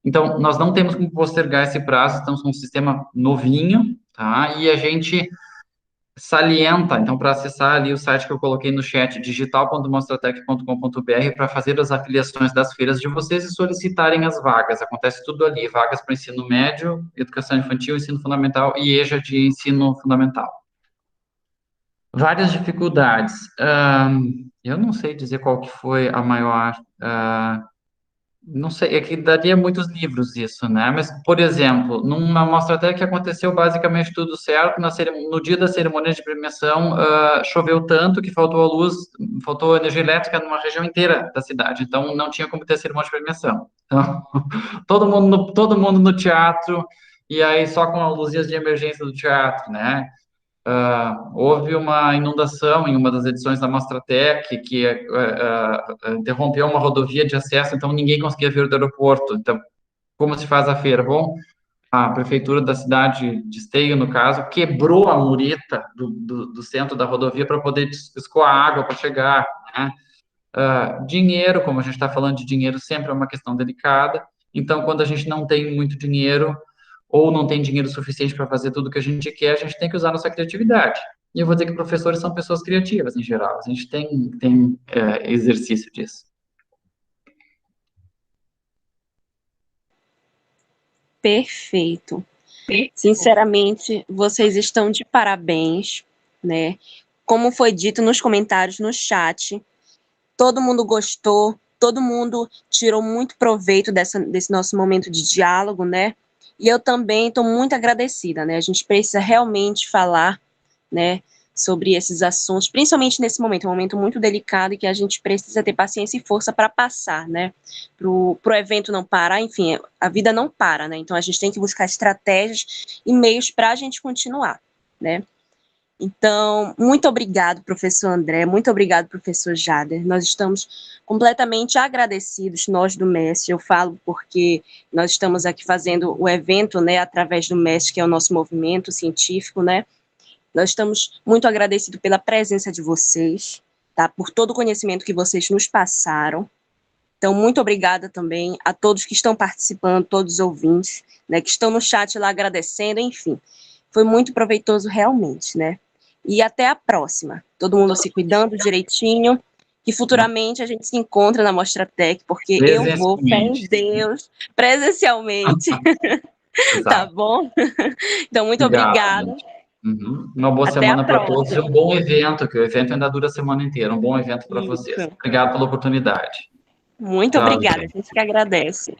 Então, nós não temos como postergar esse prazo, estamos com um sistema novinho, tá? E a gente salienta, então, para acessar ali o site que eu coloquei no chat, digital.mostratec.com.br, para fazer as afiliações das feiras de vocês e solicitarem as vagas. Acontece tudo ali, vagas para ensino médio, educação infantil, ensino fundamental e EJA de ensino fundamental. Várias dificuldades. Eu não sei dizer qual que foi a maior. Não sei, é que daria muitos livros isso, né? Mas, por exemplo, numa mostra que aconteceu basicamente tudo certo, no dia da cerimônia de premiação, choveu tanto que faltou a luz, faltou energia elétrica numa região inteira da cidade, então não tinha como ter cerimônia de premiação. Então, todo mundo no teatro, e aí só com as luzinhas de emergência do teatro, né? Houve uma inundação em uma das edições da Mostratec que interrompeu uma rodovia de acesso, então ninguém conseguia vir do aeroporto. Então, como se faz a feira? Bom, a prefeitura da cidade de Esteio, no caso, quebrou a mureta do centro da rodovia para poder escoar água para chegar, né? Dinheiro, como a gente está falando de dinheiro, sempre é uma questão delicada. Então, quando a gente não tem muito dinheiro ou não tem dinheiro suficiente para fazer tudo o que a gente quer, a gente tem que usar nossa criatividade. E eu vou dizer que professores são pessoas criativas, em geral. A gente tem exercício disso. Perfeito. Sinceramente, vocês estão de parabéns, né? Como foi dito nos comentários, no chat, todo mundo gostou, todo mundo tirou muito proveito desse nosso momento de diálogo, né? E eu também estou muito agradecida, né? A gente precisa realmente falar, né, sobre esses assuntos, principalmente nesse momento, é um momento muito delicado e que a gente precisa ter paciência e força para passar, né? Pro evento não parar, enfim, a vida não para, né? Então a gente tem que buscar estratégias e meios para a gente continuar, né? Então, muito obrigado, professor André, muito obrigado, professor Jader. Nós estamos completamente agradecidos, nós do MEST. Eu falo porque nós estamos aqui fazendo o evento, né, através do MEST, que é o nosso movimento científico, né? Nós estamos muito agradecidos pela presença de vocês, tá? Por todo o conhecimento que vocês nos passaram. Então, muito obrigada também a todos que estão participando, todos os ouvintes, né, que estão no chat lá agradecendo, enfim. Foi muito proveitoso realmente, né? E até a próxima. Todo mundo se cuidando direitinho, que futuramente a gente se encontra na Mostratec, porque eu vou, fé em Deus, presencialmente. Tá Exato. bom? Então, muito Obrigado. obrigada. Uhum. Uma boa Até a semana para todos e próxima. um bom evento, que o evento ainda dura a semana inteira. Um bom evento para vocês. Isso. Obrigado pela oportunidade. Muito Tchau, obrigada, a gente. gente que agradece.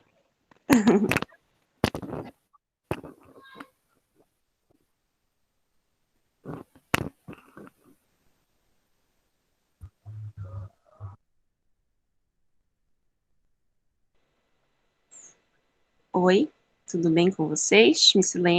Oi, tudo bem com vocês? Me silêncio.